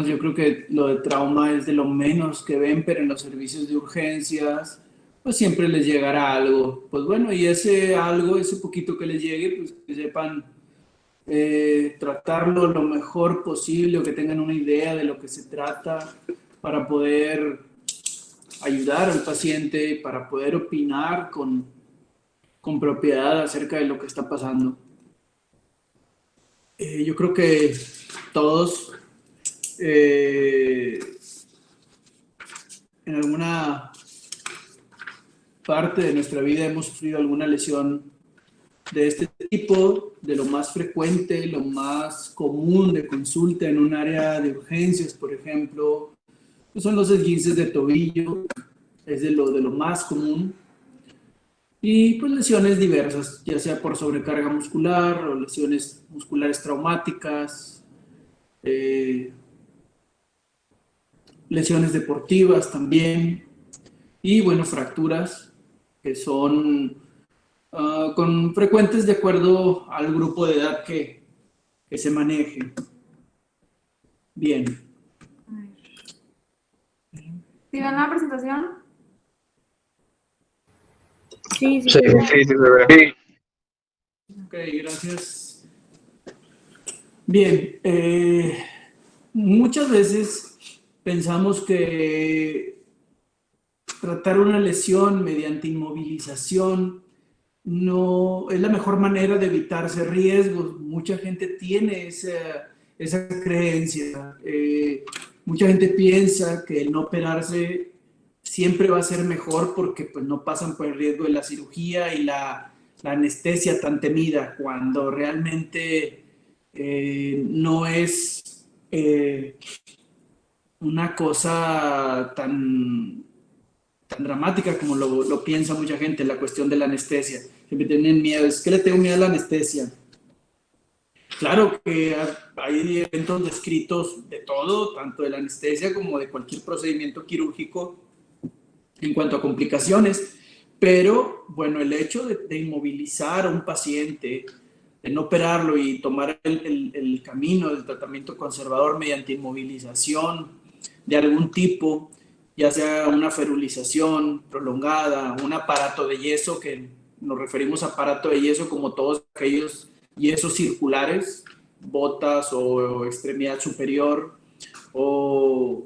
Yo creo que lo de trauma es de lo menos que ven, pero en los servicios de urgencias, pues siempre les llegará algo. Pues bueno, y ese algo, ese poquito que les llegue, pues que sepan tratarlo lo mejor posible o que tengan una idea de lo que se trata para poder ayudar al paciente, para poder opinar con propiedad acerca de lo que está pasando. Yo creo que todos en alguna parte de nuestra vida hemos sufrido alguna lesión de este tipo, de lo más frecuente, lo más común de consulta en un área de urgencias, por ejemplo, pues son los esguinces de tobillo, es de lo más común, y pues lesiones diversas, ya sea por sobrecarga muscular o lesiones musculares traumáticas, eh, lesiones deportivas también, y bueno, fracturas que son con frecuentes de acuerdo al grupo de edad que se maneje. Bien. ¿Sí ven la presentación? Sí, sí, Sí, sí. se ve. Ok, gracias. Bien, muchas veces pensamos que tratar una lesión mediante inmovilización no es la mejor manera de evitarse riesgos. Mucha gente tiene esa creencia. Mucha gente piensa que el no operarse siempre va a ser mejor porque pues, no pasan por el riesgo de la cirugía y la anestesia tan temida, cuando realmente no es una cosa tan dramática como lo piensa mucha gente, la cuestión de la anestesia. Siempre tienen miedo, es que le tengo miedo a la anestesia. Claro que hay eventos descritos de todo, tanto de la anestesia como de cualquier procedimiento quirúrgico en cuanto a complicaciones, pero bueno, el hecho de inmovilizar a un paciente, de no operarlo y tomar el camino del tratamiento conservador mediante inmovilización de algún tipo, ya sea una ferulización prolongada, un aparato de yeso, que nos referimos a aparato de yeso como todos aquellos yesos circulares, botas o extremidad superior, o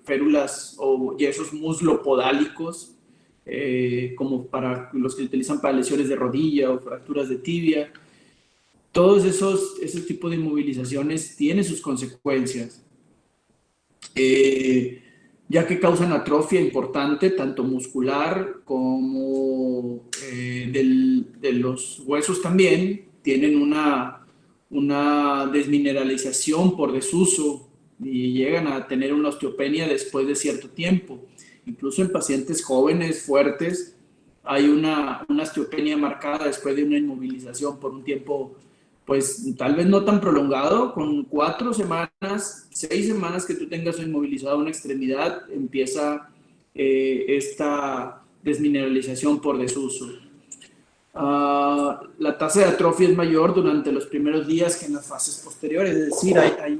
férulas o yesos muslopodálicos, como para los que utilizan para lesiones de rodilla o fracturas de tibia. Todos ese tipo de inmovilizaciones tienen sus consecuencias, ya que causan atrofia importante, tanto muscular como de los huesos también. Tienen una desmineralización por desuso y llegan a tener una osteopenia después de cierto tiempo. Incluso en pacientes jóvenes, fuertes, hay una osteopenia marcada después de una inmovilización por un tiempo, pues tal vez no tan prolongado, con 4 semanas, 6 semanas que tú tengas inmovilizada una extremidad, empieza esta desmineralización por desuso. La tasa de atrofia es mayor durante los primeros días que en las fases posteriores, es decir, hay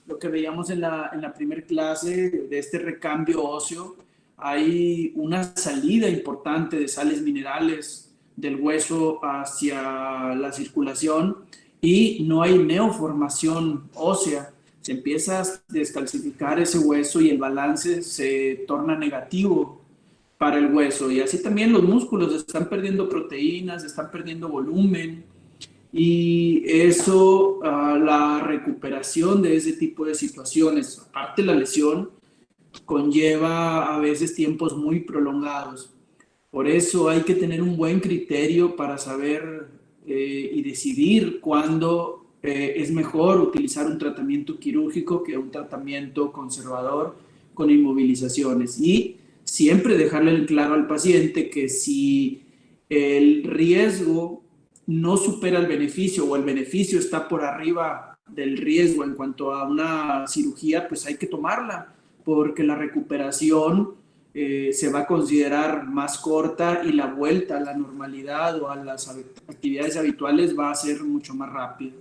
lo que veíamos en la primera clase de este recambio óseo, hay una salida importante de sales minerales del hueso hacia la circulación y no hay neoformación ósea. Se empieza a descalcificar ese hueso y el balance se torna negativo para el hueso, y así también los músculos están perdiendo proteínas, están perdiendo volumen, y eso, la recuperación de ese tipo de situaciones, aparte de la lesión, conlleva a veces tiempos muy prolongados. Por eso hay que tener un buen criterio para saber y decidir cuándo es mejor utilizar un tratamiento quirúrgico que un tratamiento conservador con inmovilizaciones. Y siempre dejarle en claro al paciente que si el riesgo no supera el beneficio o el beneficio está por arriba del riesgo en cuanto a una cirugía, pues hay que tomarla, porque la recuperación se va a considerar más corta y la vuelta a la normalidad o a las actividades habituales va a ser mucho más rápido.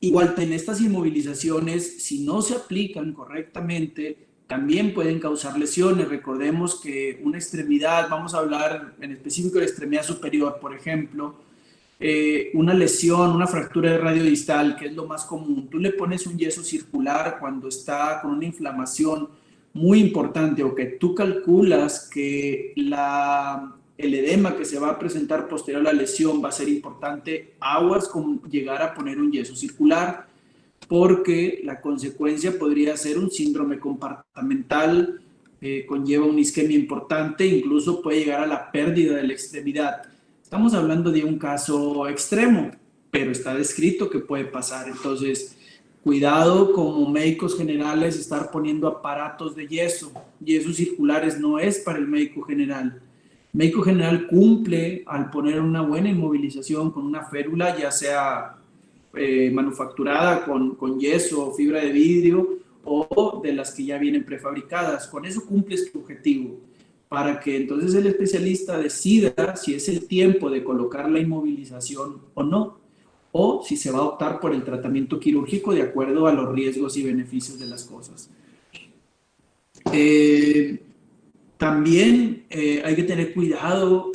Igual en estas inmovilizaciones, si no se aplican correctamente, también pueden causar lesiones. Recordemos que una extremidad, vamos a hablar en específico de la extremidad superior, por ejemplo, una lesión, una fractura de radio distal, que es lo más común. Tú le pones un yeso circular cuando está con una inflamación muy importante o que tú calculas que el edema que se va a presentar posterior a la lesión va a ser importante, aguas con llegar a poner un yeso circular, porque la consecuencia podría ser un síndrome compartimental, conlleva una isquemia importante, incluso puede llegar a la pérdida de la extremidad. Estamos hablando de un caso extremo, pero está descrito que puede pasar. Entonces, cuidado como médicos generales estar poniendo aparatos de yeso. Yesos circulares no es para el médico general. El médico general cumple al poner una buena inmovilización con una férula, ya sea manufacturada con yeso o fibra de vidrio o de las que ya vienen prefabricadas. Con eso cumples tu objetivo, para que entonces el especialista decida si es el tiempo de colocar la inmovilización o no, o si se va a optar por el tratamiento quirúrgico de acuerdo a los riesgos y beneficios de las cosas. También hay que tener cuidado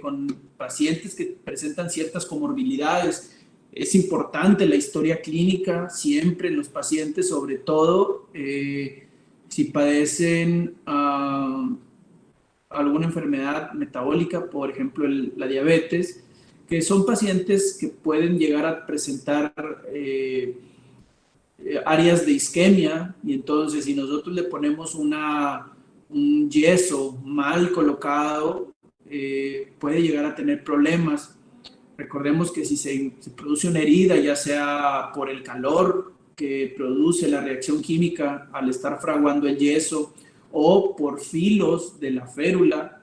con pacientes que presentan ciertas comorbilidades. Es importante la historia clínica siempre en los pacientes, sobre todo si padecen alguna enfermedad metabólica, por ejemplo la diabetes, que son pacientes que pueden llegar a presentar áreas de isquemia, y entonces si nosotros le ponemos un yeso mal colocado, puede llegar a tener problemas. Recordemos que si se produce una herida, ya sea por el calor que produce la reacción química al estar fraguando el yeso o por filos de la férula,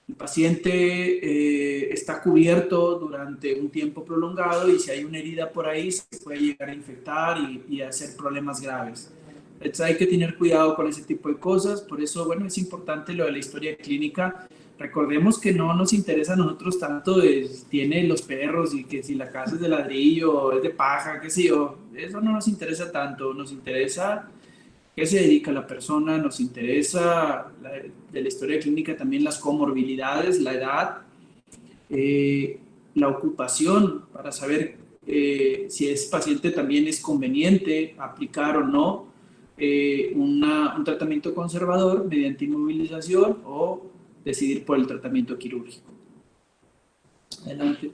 el paciente está cubierto durante un tiempo prolongado y si hay una herida por ahí se puede llegar a infectar y a hacer problemas graves. Entonces hay que tener cuidado con ese tipo de cosas. Por eso, bueno, es importante lo de la historia clínica. Recordemos que no nos interesa a nosotros tanto tiene los perros y que si la casa es de ladrillo o es de paja, qué sé yo. Eso no nos interesa tanto. Nos interesa qué se dedica la persona, nos interesa de la historia clínica también las comorbilidades, la edad, la ocupación, para saber si ese paciente también es conveniente aplicar o no un tratamiento conservador mediante inmovilización o decidir por el tratamiento quirúrgico. Adelante.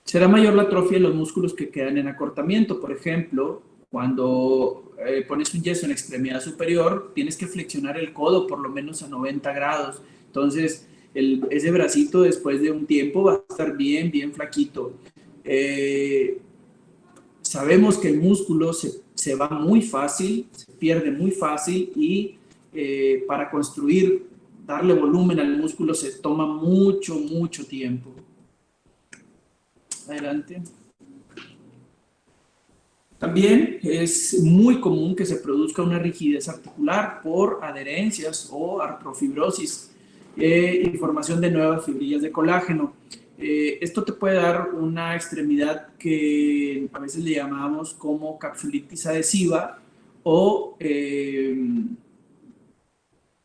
Será mayor la atrofia de los músculos que quedan en acortamiento. Por ejemplo, cuando pones un yeso en extremidad superior, tienes que flexionar el codo por lo menos a 90 grados. Entonces, ese bracito después de un tiempo va a estar bien flaquito. Sabemos que el músculo se va muy fácil, se pierde muy fácil y para construir, darle volumen al músculo se toma mucho tiempo. Adelante. También es muy común que se produzca una rigidez articular por adherencias o artrofibrosis y formación de nuevas fibrillas de colágeno. Esto te puede dar una extremidad que a veces le llamamos como capsulitis adhesiva o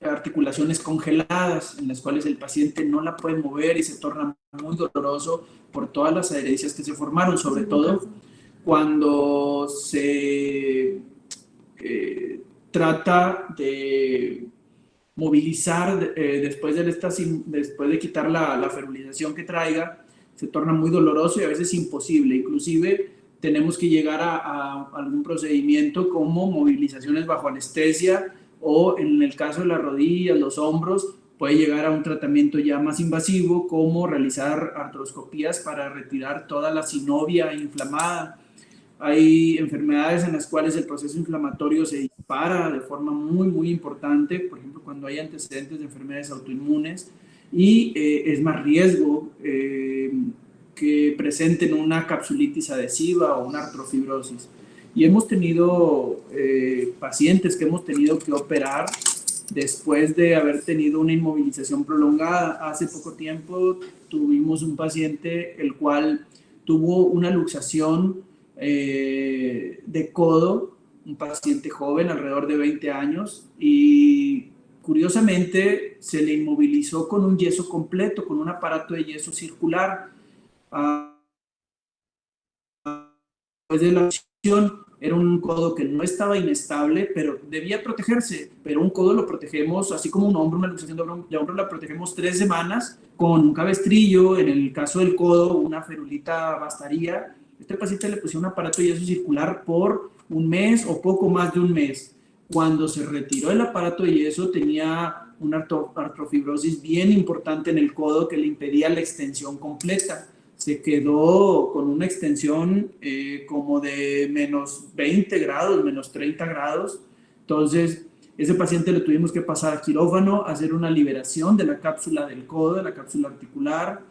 articulaciones congeladas en las cuales el paciente no la puede mover y se torna muy doloroso por todas las adherencias que se formaron, sobre todo cuando se trata de movilizar después de quitar la ferulización que traiga, se torna muy doloroso y a veces imposible. Inclusive tenemos que llegar a algún procedimiento como movilizaciones bajo anestesia o en el caso de las rodillas, los hombros, puede llegar a un tratamiento ya más invasivo como realizar artroscopías para retirar toda la sinovia inflamada. Hay enfermedades en las cuales el proceso inflamatorio se dispara de forma muy importante, por ejemplo, cuando hay antecedentes de enfermedades autoinmunes y es más riesgo que presenten una capsulitis adhesiva o una artrofibrosis. Y hemos tenido pacientes que hemos tenido que operar después de haber tenido una inmovilización prolongada. Hace poco tiempo tuvimos un paciente el cual tuvo una luxación de codo, un paciente joven, alrededor de 20 años, y curiosamente se le inmovilizó con un yeso completo, con un aparato de yeso circular. Después de la operación, era un codo que no estaba inestable, pero debía protegerse. Pero un codo lo protegemos, así como un hombro, una luxación de hombro la protegemos 3 semanas con un cabestrillo. En el caso del codo, una ferulita bastaría. Este paciente le pusieron un aparato de yeso circular por un mes o poco más de un mes. Cuando se retiró el aparato de yeso, tenía una artrofibrosis bien importante en el codo que le impedía la extensión completa. Se quedó con una extensión como de menos 20 grados, menos 30 grados. Entonces, ese paciente le tuvimos que pasar a quirófano, hacer una liberación de la cápsula del codo, de la cápsula articular,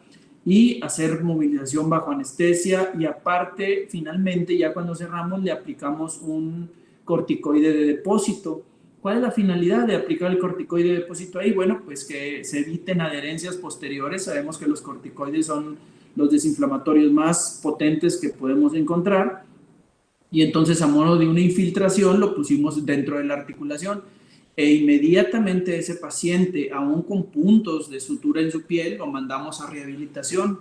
y hacer movilización bajo anestesia. Y aparte, finalmente, ya cuando cerramos, le aplicamos un corticoide de depósito. ¿Cuál es la finalidad de aplicar el corticoide de depósito ahí? Bueno, pues que se eviten adherencias posteriores. Sabemos que los corticoides son los desinflamatorios más potentes que podemos encontrar, y entonces a modo de una infiltración lo pusimos dentro de la articulación, e inmediatamente ese paciente, aún con puntos de sutura en su piel, lo mandamos a rehabilitación,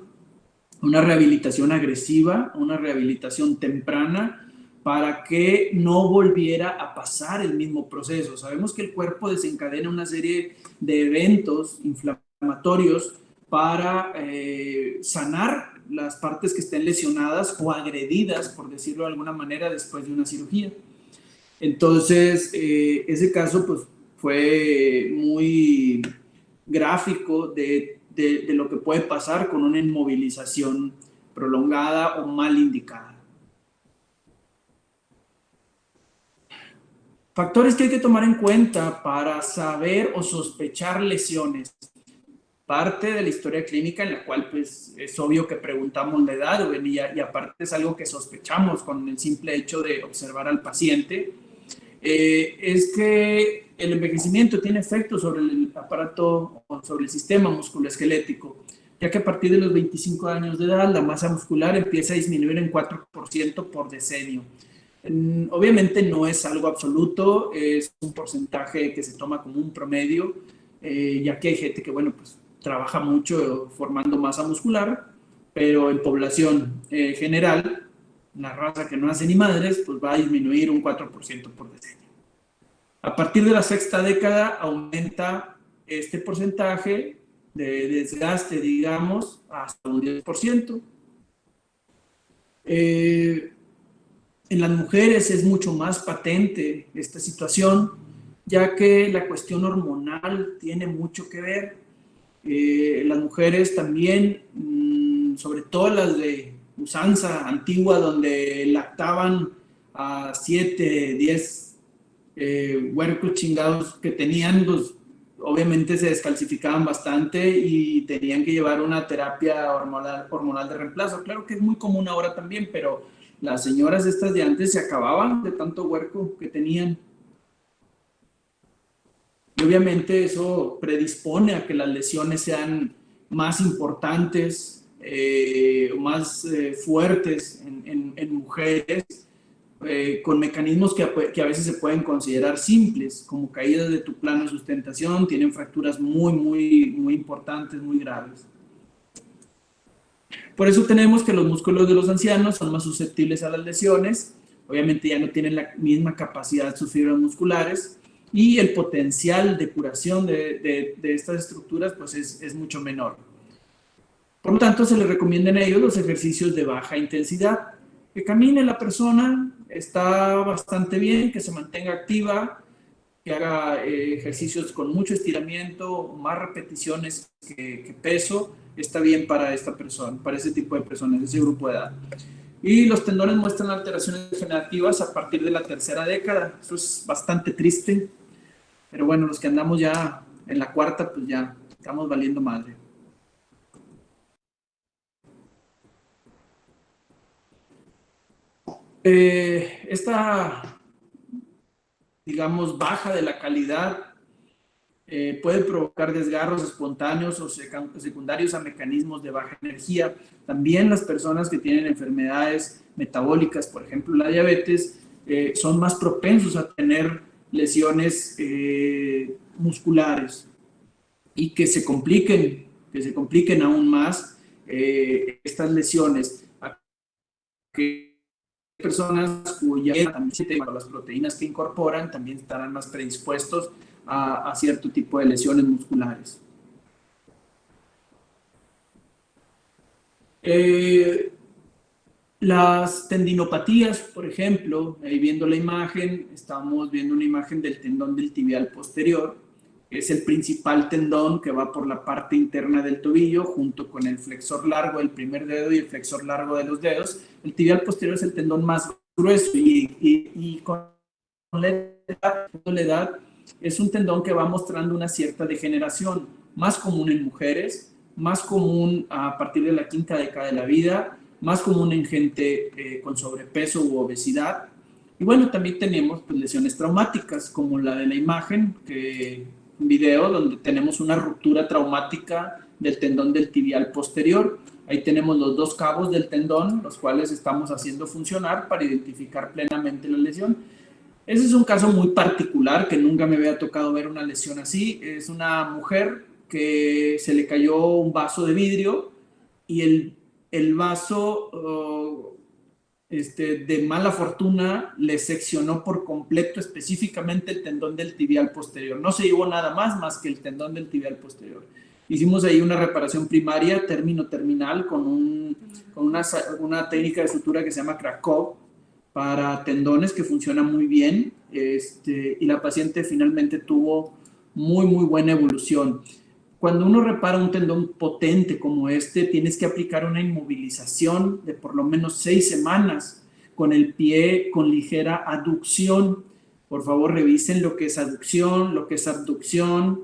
una rehabilitación agresiva, una rehabilitación temprana, para que no volviera a pasar el mismo proceso. Sabemos que el cuerpo desencadena una serie de eventos inflamatorios para sanar las partes que estén lesionadas o agredidas, por decirlo de alguna manera, después de una cirugía. Entonces, ese caso pues, fue muy gráfico de lo que puede pasar con una inmovilización prolongada o mal indicada. Factores que hay que tomar en cuenta para saber o sospechar lesiones. Parte de la historia clínica, en la cual pues es obvio que preguntamos la edad, y aparte es algo que sospechamos con el simple hecho de observar al paciente, es que el envejecimiento tiene efectos sobre el aparato o sobre el sistema musculoesquelético, ya que a partir de los 25 años de edad la masa muscular empieza a disminuir en 4% por decenio. Obviamente no es algo absoluto, es un porcentaje que se toma como un promedio, ya que hay gente que, bueno, pues trabaja mucho formando masa muscular, pero en población general, la raza que no hace ni madres, pues va a disminuir un 4% por decenio. A partir de la sexta década aumenta este porcentaje de desgaste, digamos, hasta un 10%. En las mujeres es mucho más patente esta situación, ya que la cuestión hormonal tiene mucho que ver. Las mujeres también, sobre todo las de usanza antigua, donde lactaban a 7, 10 huercos chingados que tenían, pues obviamente se descalcificaban bastante y tenían que llevar una terapia hormonal de reemplazo. Claro que es muy común ahora también, pero las señoras estas de antes se acababan de tanto huerco que tenían. Y obviamente eso predispone a que las lesiones sean más importantes, más fuertes en mujeres, con mecanismos que a veces se pueden considerar simples, como caídas de tu plano de sustentación, tienen fracturas muy importantes, muy graves. Por eso tenemos que los músculos de los ancianos son más susceptibles a las lesiones, obviamente ya no tienen la misma capacidad de sus fibras musculares, y el potencial de curación de estas estructuras pues es mucho menor. Por lo tanto, se les recomiendan a ellos los ejercicios de baja intensidad. Que camine la persona, está bastante bien, que se mantenga activa, que haga ejercicios con mucho estiramiento, más repeticiones que peso, está bien para esta persona, para ese tipo de personas, ese grupo de edad. Y los tendones muestran alteraciones degenerativas a partir de la tercera década. Eso es bastante triste, pero bueno, los que andamos ya en la cuarta, pues ya estamos valiendo madre. Esta, digamos, baja de la calidad puede provocar desgarros espontáneos o secundarios a mecanismos de baja energía. También las personas que tienen enfermedades metabólicas, por ejemplo la diabetes, son más propensos a tener lesiones musculares y que se compliquen aún más estas lesiones. Que personas cuya también las proteínas que incorporan también estarán más predispuestos a cierto tipo de lesiones musculares. Las tendinopatías, por ejemplo, ahí viendo la imagen, estamos viendo una imagen del tendón del tibial posterior, que es el principal tendón que va por la parte interna del tobillo, junto con el flexor largo del primer dedo y el flexor largo de los dedos. El tibial posterior es el tendón más grueso y con la edad es un tendón que va mostrando una cierta degeneración, más común en mujeres, más común a partir de la quinta década de la vida, más común en gente con sobrepeso u obesidad. Y bueno, también tenemos pues, lesiones traumáticas, como la de la imagen, un video donde tenemos una ruptura traumática del tendón del tibial posterior. Ahí tenemos los dos cabos del tendón, los cuales estamos haciendo funcionar para identificar plenamente la lesión. Ese es un caso muy particular que nunca me había tocado ver una lesión así. Es una mujer que se le cayó un vaso de vidrio y el vaso de mala fortuna le seccionó por completo específicamente el tendón del tibial posterior. No se llevó nada más que el tendón del tibial posterior. Hicimos ahí una reparación primaria, terminal, con una técnica de sutura que se llama Krakow para tendones que funciona muy bien, y la paciente finalmente tuvo muy buena evolución. Cuando uno repara un tendón potente como este, tienes que aplicar una inmovilización de por lo menos 6 semanas con el pie con ligera aducción. Por favor, revisen lo que es aducción, lo que es abducción,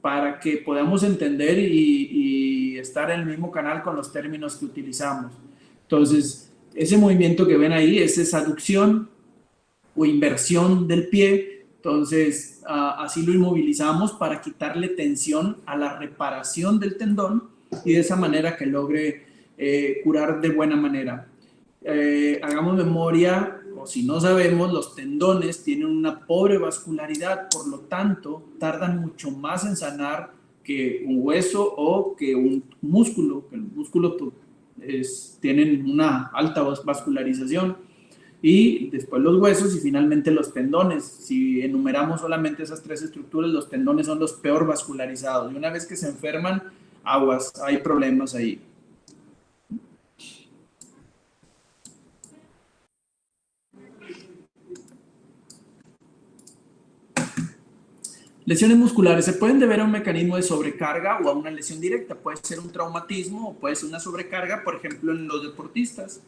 para que podamos entender y estar en el mismo canal con los términos que utilizamos. Entonces, ese movimiento que ven ahí es esa aducción o inversión del pie. Entonces, así lo inmovilizamos para quitarle tensión a la reparación del tendón y de esa manera que logre curar de buena manera. Hagamos memoria, o si no sabemos, los tendones tienen una pobre vascularidad, por lo tanto, tardan mucho más en sanar que un hueso o que un músculo, que el músculo tienen una alta vascularización. Y después los huesos y finalmente los tendones. Si enumeramos solamente esas 3 estructuras, los tendones son los peor vascularizados. Y una vez que se enferman, aguas, hay problemas ahí. Lesiones musculares se pueden deber a un mecanismo de sobrecarga o a una lesión directa. Puede ser un traumatismo o puede ser una sobrecarga, por ejemplo, en los deportistas.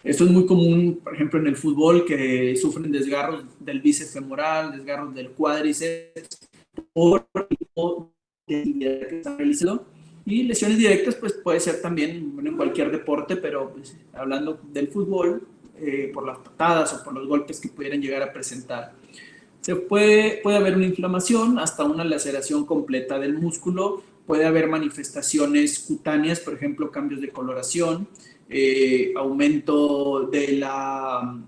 Esto es muy común, por ejemplo, en el fútbol, que sufren desgarros del bíceps femoral, desgarros del cuádriceps, por de actividad que están realizando. Y lesiones directas, pues puede ser también en cualquier deporte, pero pues, hablando del fútbol, por las patadas o por los golpes que pudieran llegar a presentar. Puede haber una inflamación hasta una laceración completa del músculo, puede haber manifestaciones cutáneas, por ejemplo, cambios de coloración, aumento de la,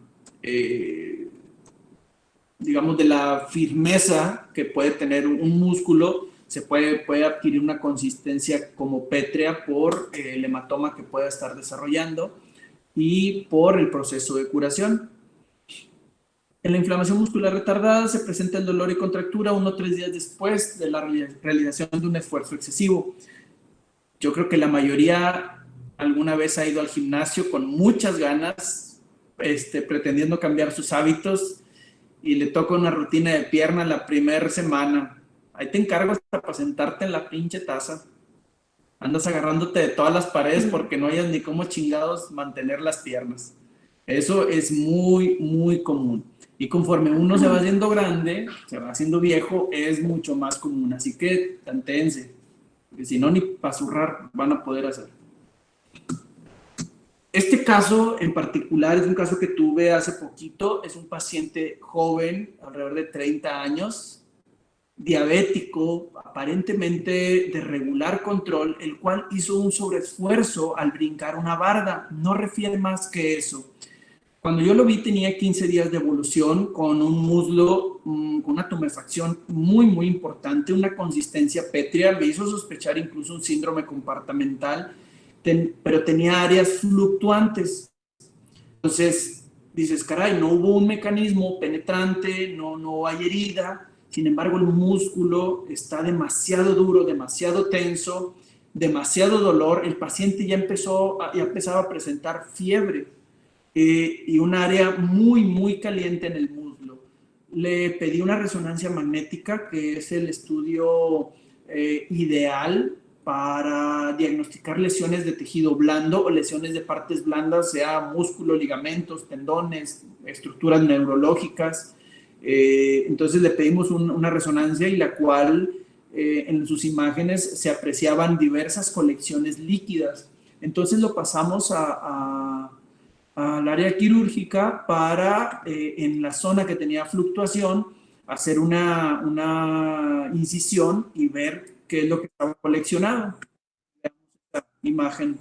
digamos, de la firmeza que puede tener un músculo, se puede adquirir una consistencia como pétrea por el hematoma que pueda estar desarrollando y por el proceso de curación. En la inflamación muscular retardada se presenta el dolor y contractura 1 o 3 días después de la realización de un esfuerzo excesivo. Yo creo que la mayoría alguna vez ha ido al gimnasio con muchas ganas, pretendiendo cambiar sus hábitos, y le toca una rutina de pierna la primera semana. Ahí te encargo hasta para sentarte en la pinche taza. Andas agarrándote de todas las paredes porque no hayas ni cómo chingados mantener las piernas. Eso es muy común. Y conforme uno se va haciendo grande, se va haciendo viejo, es mucho más común. Así que tantéense, porque si no, ni para zurrar van a poder hacer. Este caso en particular es un caso que tuve hace poquito. Es un paciente joven, alrededor de 30 años, diabético, aparentemente de regular control, el cual hizo un sobreesfuerzo al brincar una barda. No refiere más que eso. Cuando yo lo vi tenía 15 días de evolución con un muslo, con una tumefacción muy importante, una consistencia pétrea, me hizo sospechar incluso un síndrome compartimental, pero tenía áreas fluctuantes. Entonces dices, caray, no hubo un mecanismo penetrante, no hay herida, sin embargo el músculo está demasiado duro, demasiado tenso, demasiado dolor, el paciente ya empezaba a presentar fiebre y un área muy caliente en el muslo. Le pedí una resonancia magnética, que es el estudio ideal para diagnosticar lesiones de tejido blando o lesiones de partes blandas, sea músculo, ligamentos, tendones, estructuras neurológicas. Entonces le pedimos una resonancia y la cual en sus imágenes se apreciaban diversas colecciones líquidas. Entonces lo pasamos al área quirúrgica para, en la zona que tenía fluctuación, hacer una incisión y ver qué es lo que estaba coleccionado. Veamos esta imagen.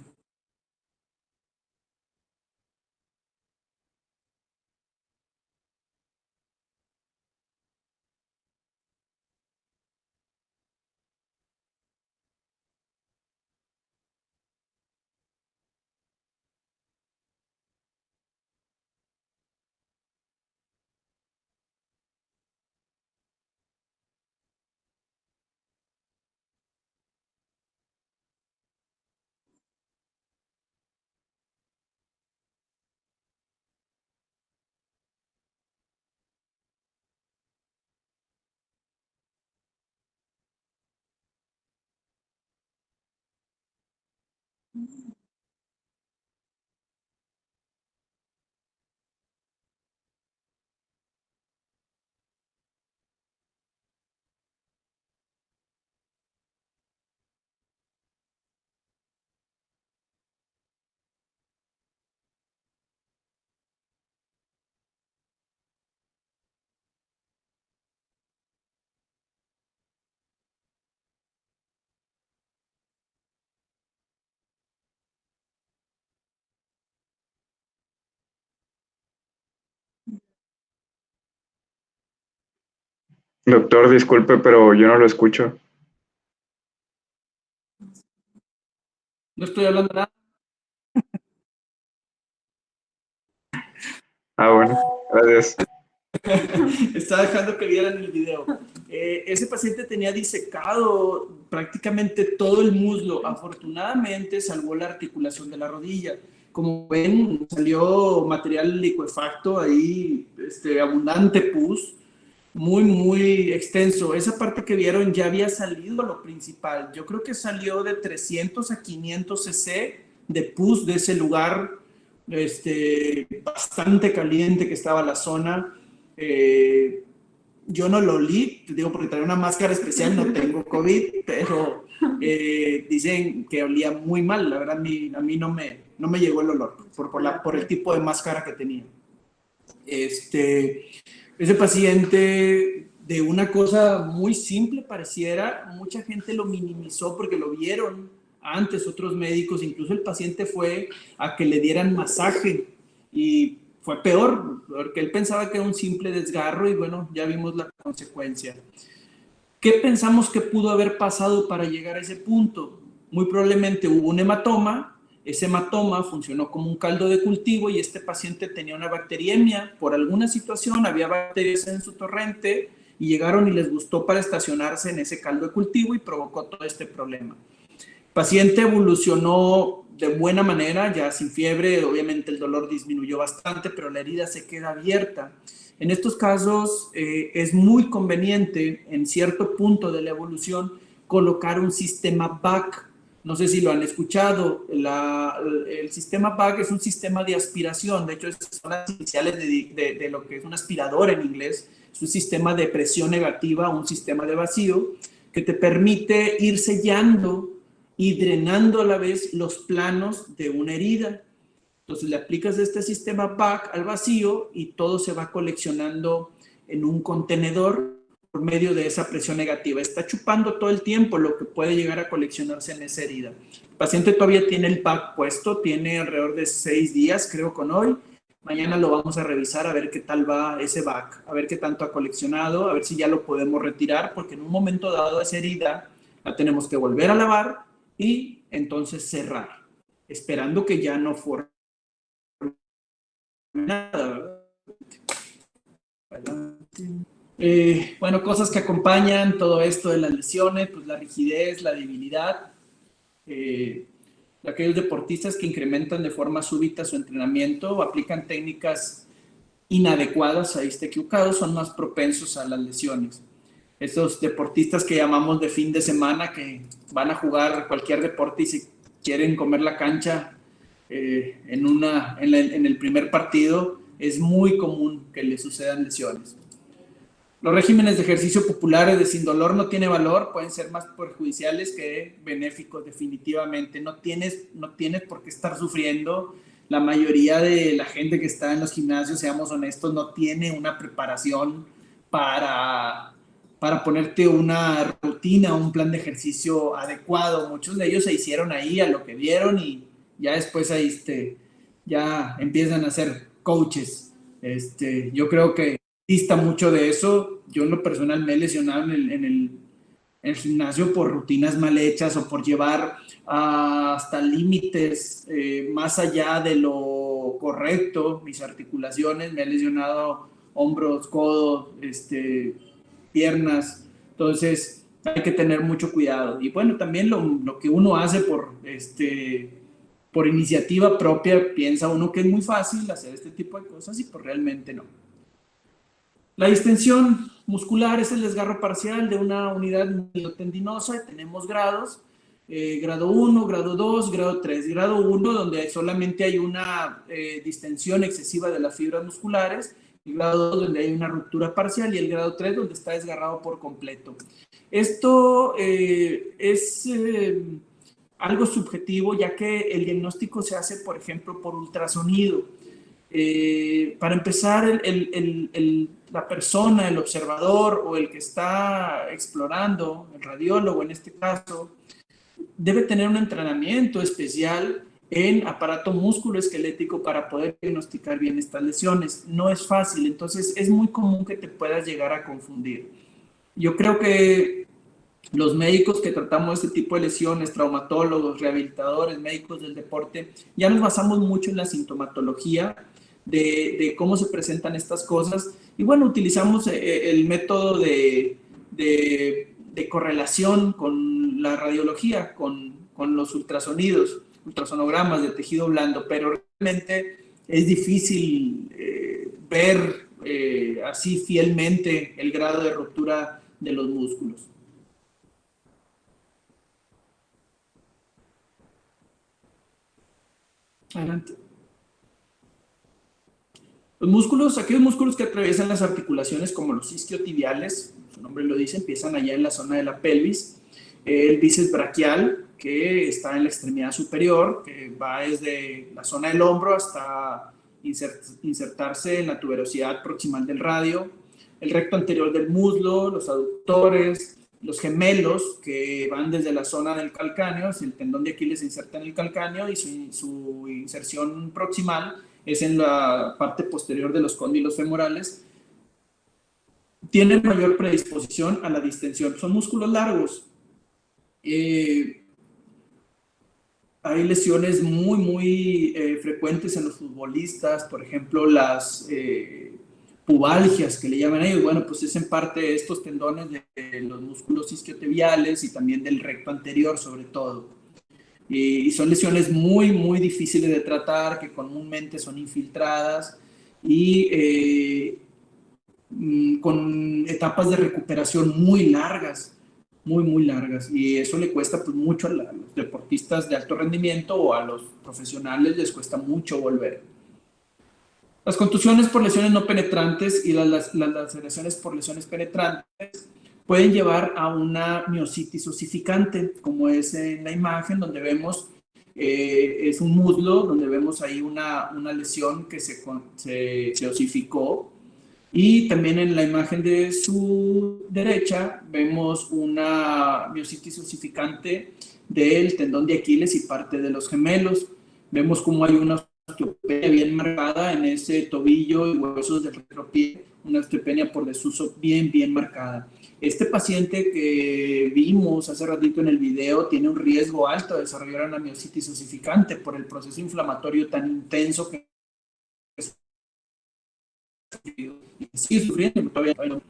Doctor, disculpe, pero yo no lo escucho. No estoy hablando nada. Ah, bueno, gracias. Estaba dejando que vieran el video. Ese paciente tenía disecado prácticamente todo el muslo. Afortunadamente salvó la articulación de la rodilla. Como ven, salió material licuefacto ahí, abundante pus, muy extenso. Esa parte que vieron ya había salido lo principal. Yo creo que salió de 300 a 500 cc de pus de ese lugar, bastante caliente que estaba la zona. Yo no lo olí, te digo, porque traía una máscara especial, no tengo COVID, pero dicen que olía muy mal. La verdad, a mí no me llegó el olor por el tipo de máscara que tenía. Ese paciente, de una cosa muy simple pareciera, mucha gente lo minimizó porque lo vieron antes otros médicos, incluso el paciente fue a que le dieran masaje y fue peor, porque él pensaba que era un simple desgarro y bueno, ya vimos la consecuencia. ¿Qué pensamos que pudo haber pasado para llegar a ese punto? Muy probablemente hubo un hematoma. Ese hematoma funcionó como un caldo de cultivo y este paciente tenía una bacteriemia. Por alguna situación había bacterias en su torrente y llegaron y les gustó para estacionarse en ese caldo de cultivo y provocó todo este problema. El paciente evolucionó de buena manera, ya sin fiebre, obviamente el dolor disminuyó bastante, pero la herida se queda abierta. En estos casos es muy conveniente en cierto punto de la evolución colocar un sistema BAC. No sé si lo han escuchado. El sistema BAC es un sistema de aspiración. De hecho, son las iniciales de lo que es un aspirador en inglés. Es un sistema de presión negativa, un sistema de vacío que te permite ir sellando y drenando a la vez los planos de una herida. Entonces le aplicas este sistema BAC al vacío y todo se va coleccionando en un contenedor. medio de esa presión negativa. Está chupando todo el tiempo lo que puede llegar a coleccionarse en esa herida. El paciente todavía tiene el pack puesto, tiene alrededor de 6 días, creo, con hoy. Mañana lo vamos a revisar a ver qué tal va ese back, a ver qué tanto ha coleccionado, a ver si ya lo podemos retirar, porque en un momento dado esa herida la tenemos que volver a lavar y entonces cerrar, esperando que ya no forme nada, ¿verdad? Bueno, cosas que acompañan todo esto de las lesiones, pues la rigidez, la debilidad, aquellos deportistas que incrementan de forma súbita su entrenamiento o aplican técnicas inadecuadas, ahí está equivocado, son más propensos a las lesiones. Esos deportistas que llamamos de fin de semana, que van a jugar cualquier deporte y se quieren comer la cancha en el primer partido, es muy común que les sucedan lesiones. Los regímenes de ejercicio populares de sin dolor no tiene valor, pueden ser más perjudiciales que benéficos definitivamente. No tienes por qué estar sufriendo. La mayoría de la gente que está en los gimnasios, seamos honestos, no tiene una preparación para ponerte una rutina, un plan de ejercicio adecuado. Muchos de ellos se hicieron ahí a lo que vieron y ya después ahí ya empiezan a ser coaches. Yo creo que dista mucho de eso. Yo en lo personal me he lesionado en el gimnasio por rutinas mal hechas o por llevar hasta límites más allá de lo correcto mis articulaciones. Me he lesionado hombros, codos, piernas. Entonces hay que tener mucho cuidado. Y bueno, también lo que uno hace por iniciativa propia, piensa uno que es muy fácil hacer este tipo de cosas y pues realmente no. La distensión muscular es el desgarro parcial de una unidad miotendinosa. Tenemos grados, grado 1, grado 2, grado 3. Grado 1, donde solamente hay una distensión excesiva de las fibras musculares. El grado 2, donde hay una ruptura parcial. Y el grado 3, donde está desgarrado por completo. Esto es algo subjetivo, ya que el diagnóstico se hace, por ejemplo, por ultrasonido. Para empezar, la persona, el observador o el que está explorando, el radiólogo en este caso, debe tener un entrenamiento especial en aparato musculoesquelético para poder diagnosticar bien estas lesiones. No es fácil, entonces es muy común que te puedas llegar a confundir. Yo creo que los médicos que tratamos este tipo de lesiones, traumatólogos, rehabilitadores, médicos del deporte, ya nos basamos mucho en la sintomatología de cómo se presentan estas cosas. Y bueno, utilizamos el método de correlación con la radiología, con los ultrasonogramas de tejido blando, pero realmente es difícil ver así fielmente el grado de ruptura de los músculos. Adelante. Los músculos, aquellos músculos que atraviesan las articulaciones como los isquiotibiales, su nombre lo dice, empiezan allá en la zona de la pelvis. El bíceps braquial, que está en la extremidad superior, que va desde la zona del hombro hasta insertarse en la tuberosidad proximal del radio. El recto anterior del muslo, los aductores, los gemelos, que van desde la zona del calcáneo, el tendón de Aquiles se inserta en el calcáneo y su inserción proximal es en la parte posterior de los cóndilos femorales. Tienen mayor predisposición a la distensión. Son músculos largos. Hay lesiones muy frecuentes en los futbolistas, por ejemplo, las pubalgias que le llaman a ellos. Bueno, pues es en parte estos tendones de los músculos isquiotibiales y también del recto anterior, sobre todo. Y son lesiones muy difíciles de tratar, que comúnmente son infiltradas y con etapas de recuperación muy largas, muy largas, y eso le cuesta pues mucho a los deportistas de alto rendimiento o a los profesionales les cuesta mucho volver. Las contusiones por lesiones no penetrantes y las laceraciones por lesiones penetrantes pueden llevar a una miositis osificante, como es en la imagen donde vemos, es un muslo, donde vemos ahí una lesión que se osificó. Y también en la imagen de su derecha vemos una miositis osificante del tendón de Aquiles y parte de los gemelos. Vemos cómo hay una osteopenia bien marcada en ese tobillo y huesos del retropié, una osteopenia por desuso bien marcada. Este paciente que vimos hace ratito en el video tiene un riesgo alto de desarrollar una miositis osificante por el proceso inflamatorio tan intenso que sigue sufriendo, todavía no.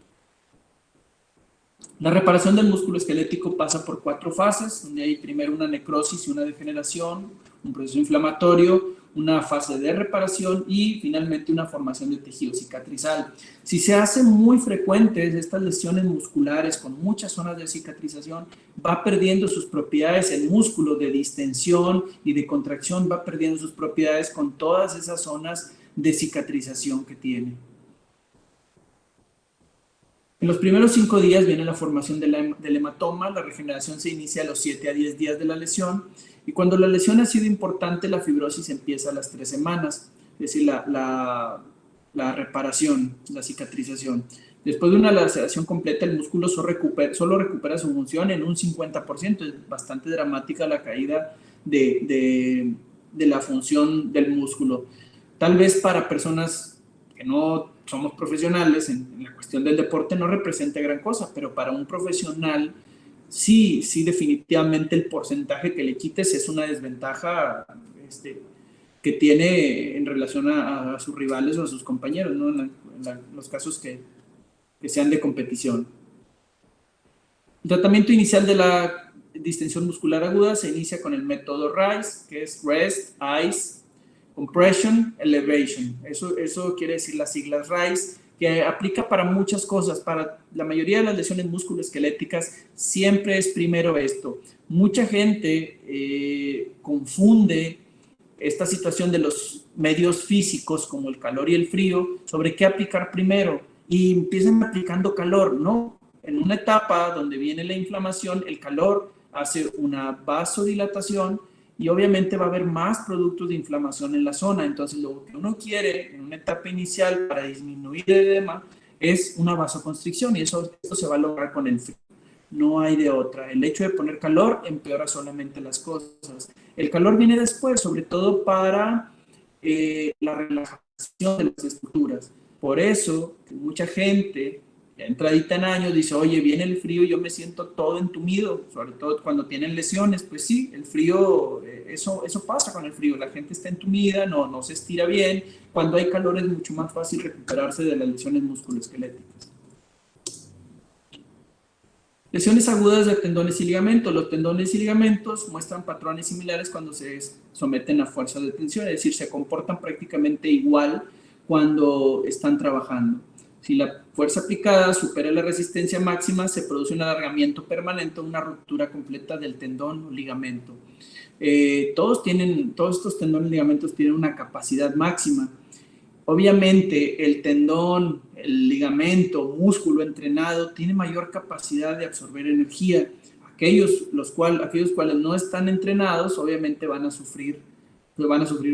La reparación del músculo esquelético pasa por 4 fases, donde hay primero una necrosis y una degeneración, un proceso inflamatorio, una fase de reparación y finalmente una formación de tejido cicatrizal. Si se hacen muy frecuentes estas lesiones musculares con muchas zonas de cicatrización, va perdiendo sus propiedades el músculo de distensión y de contracción, va perdiendo sus propiedades con todas esas zonas de cicatrización que tiene. En los primeros 5 días viene la formación del hematoma, la regeneración se inicia a los 7 a 10 días de la lesión, y cuando la lesión ha sido importante, la fibrosis empieza a las 3 semanas, es decir, la reparación, la cicatrización. Después de una laceración completa, el músculo solo recupera su función en un 50%, es bastante dramática la caída de la función del músculo. Tal vez para personas que no somos profesionales en la cuestión del deporte no representa gran cosa, pero para un profesional sí definitivamente el porcentaje que le quites es una desventaja que tiene en relación a sus rivales o a sus compañeros, ¿no? En los casos que sean de competición. El tratamiento inicial de la distensión muscular aguda se inicia con el método RICE, que es Rest, Ice, Compression, Elevation. Eso quiere decir las siglas RICE, que aplica para muchas cosas. Para la mayoría de las lesiones musculoesqueléticas siempre es primero esto. Mucha gente confunde esta situación de los medios físicos como el calor y el frío sobre qué aplicar primero y empiezan aplicando calor, ¿no? En una etapa donde viene la inflamación, el calor hace una vasodilatación y obviamente va a haber más productos de inflamación en la zona. Entonces, lo que uno quiere en una etapa inicial para disminuir el edema es una vasoconstricción y esto se va a lograr con el frío. No hay de otra. El hecho de poner calor empeora solamente las cosas. El calor viene después, sobre todo para la relajación de las estructuras. Por eso, mucha gente ya entradita en años dice, oye, viene el frío y yo me siento todo entumido, sobre todo cuando tienen lesiones. Pues sí, el frío, eso pasa con el frío, la gente está entumida, no se estira bien. Cuando hay calor es mucho más fácil recuperarse de las lesiones musculoesqueléticas. Lesiones agudas de tendones y ligamentos. Los tendones y ligamentos muestran patrones similares cuando se someten a fuerzas de tensión, es decir, se comportan prácticamente igual cuando están trabajando. Si la fuerza aplicada supera la resistencia máxima, se produce un alargamiento permanente o una ruptura completa del tendón o ligamento. Todos estos tendones y ligamentos tienen una capacidad máxima. Obviamente, el tendón, el ligamento, músculo entrenado tiene mayor capacidad de absorber energía. Aquellos cuales no están entrenados, obviamente van a sufrir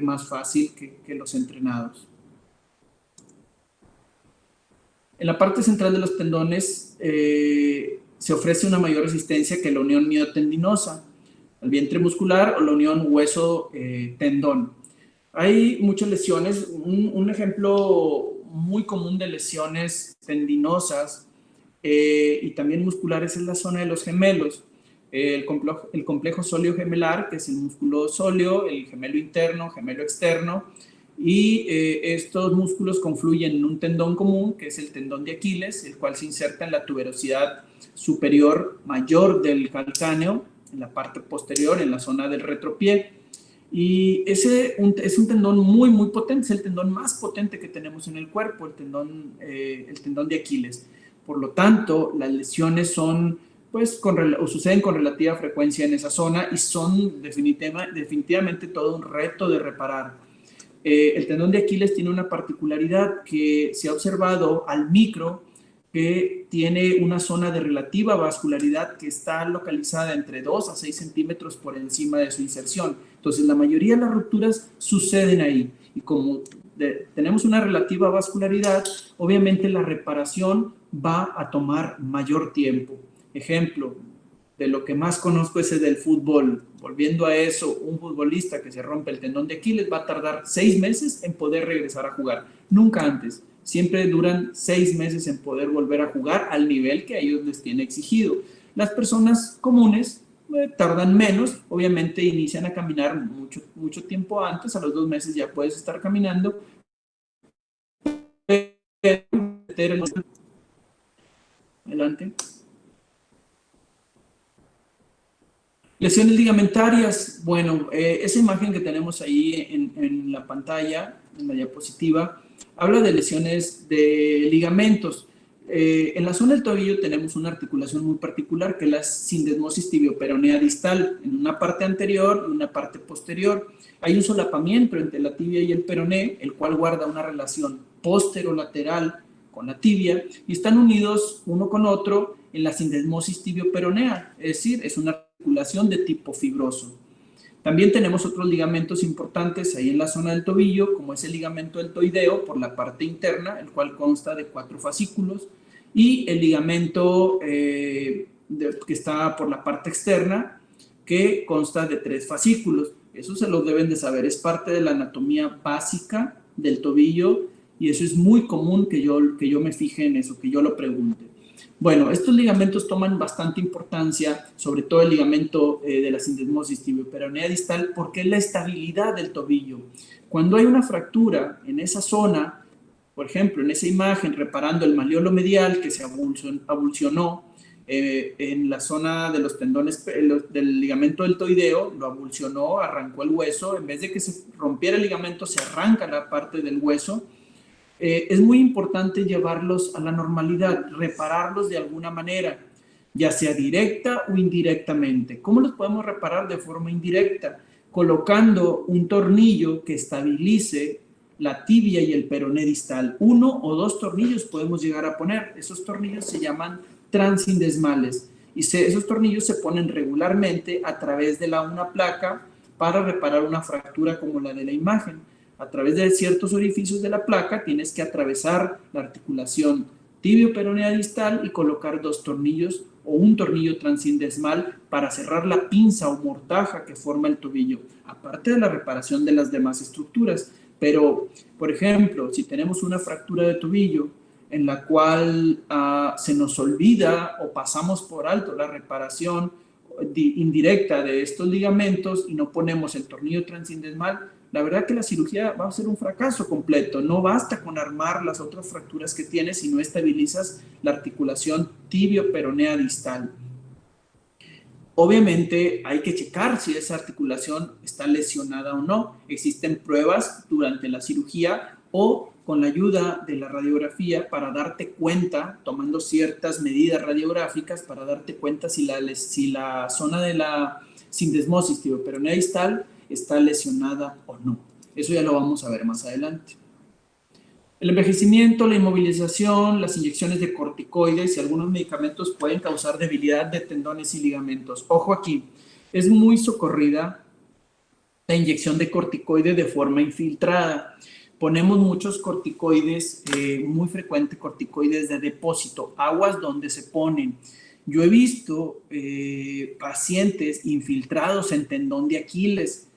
más fácil que los entrenados. En la parte central de los tendones se ofrece una mayor resistencia que la unión miotendinosa, el vientre muscular o la unión hueso-tendón. Hay muchas lesiones. Un ejemplo muy común de lesiones tendinosas y también musculares es la zona de los gemelos. El complejo sóleo gemelar, que es el músculo sóleo, el gemelo interno, gemelo externo, y estos músculos confluyen en un tendón común, que es el tendón de Aquiles, el cual se inserta en la tuberosidad superior mayor del calcáneo, en la parte posterior, en la zona del retropié. Y es un tendón muy potente, es el tendón más potente que tenemos en el cuerpo, el tendón de Aquiles. Por lo tanto, las lesiones son, pues, suceden con relativa frecuencia en esa zona y son definitivamente todo un reto de reparar. El tendón de Aquiles tiene una particularidad que se ha observado al micro, que tiene una zona de relativa vascularidad que está localizada entre 2 a 6 centímetros por encima de su inserción. Entonces, la mayoría de las rupturas suceden ahí. Y como tenemos una relativa vascularidad, obviamente la reparación va a tomar mayor tiempo. Ejemplo, de lo que más conozco es el del fútbol. Volviendo a eso, un futbolista que se rompe el tendón de Aquiles va a tardar 6 meses en poder regresar a jugar, nunca antes. Siempre duran 6 meses en poder volver a jugar al nivel que a ellos les tiene exigido. Las personas comunes tardan menos, obviamente inician a caminar mucho tiempo antes, a los 2 meses ya puedes estar caminando. Adelante. Lesiones ligamentarias, bueno, esa imagen que tenemos ahí en la pantalla, en la diapositiva, habla de lesiones de ligamentos. En la zona del tobillo tenemos una articulación muy particular que es la sindesmosis tibioperonea distal, en una parte anterior y una parte posterior. Hay un solapamiento entre la tibia y el peroné, el cual guarda una relación posterolateral con la tibia y están unidos uno con otro en la sindesmosis tibioperonea, es decir, es una articulación de tipo fibroso. También tenemos otros ligamentos importantes ahí en la zona del tobillo, como es el ligamento deltoideo por la parte interna, el cual consta de 4 fascículos, y el ligamento que está por la parte externa, que consta de 3 fascículos. Eso se lo deben de saber, es parte de la anatomía básica del tobillo, y eso es muy común que yo me fije en eso, que yo lo pregunte. Bueno, estos ligamentos toman bastante importancia, sobre todo el ligamento de la sindesmosis tibioperonea distal, porque es la estabilidad del tobillo. Cuando hay una fractura en esa zona, por ejemplo, en esa imagen, reparando el malleolo medial que se avulsionó en la zona de los tendones del ligamento deltoideo, lo avulsionó, arrancó el hueso, en vez de que se rompiera el ligamento, se arranca la parte del hueso. Es muy importante llevarlos a la normalidad, repararlos de alguna manera, ya sea directa o indirectamente. ¿Cómo los podemos reparar de forma indirecta? Colocando un tornillo que estabilice la tibia y el peroné distal. 1 o 2 tornillos podemos llegar a poner. Esos tornillos se llaman transindesmales y esos tornillos se ponen regularmente a través de una placa para reparar una fractura como la de la imagen. A través de ciertos orificios de la placa tienes que atravesar la articulación tibio-peronea distal y colocar 2 tornillos o un tornillo transindesmal para cerrar la pinza o mortaja que forma el tobillo, aparte de la reparación de las demás estructuras. Pero, por ejemplo, si tenemos una fractura de tobillo en la cual se nos olvida o pasamos por alto la reparación indirecta de estos ligamentos y no ponemos el tornillo transindesmal, la verdad que la cirugía va a ser un fracaso completo. No basta con armar las otras fracturas que tienes si no estabilizas la articulación tibio-peronea distal. Obviamente hay que checar si esa articulación está lesionada o no. Existen pruebas durante la cirugía o con la ayuda de la radiografía para darte cuenta, tomando ciertas medidas radiográficas para darte cuenta si la zona de la sindesmosis tibioperonea distal está lesionada o no. Eso ya lo vamos a ver más adelante. El envejecimiento, la inmovilización, las inyecciones de corticoides y algunos medicamentos pueden causar debilidad de tendones y ligamentos. Ojo aquí, es muy socorrida la inyección de corticoides de forma infiltrada. Ponemos muchos corticoides, muy frecuente corticoides de depósito, aguas donde se ponen. Yo he visto pacientes infiltrados en tendón de Aquiles.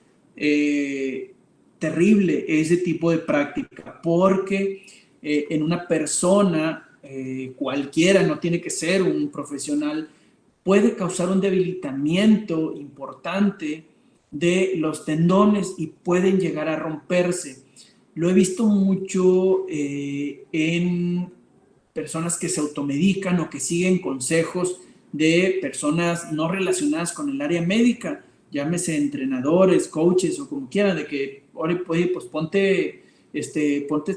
Terrible ese tipo de práctica, porque en una persona cualquiera, no tiene que ser un profesional, puede causar un debilitamiento importante de los tendones y pueden llegar a romperse. Lo he visto mucho en personas que se automedican o que siguen consejos de personas no relacionadas con el área médica, llámese entrenadores, coaches o como quieran, de que, oye, pues ponte esta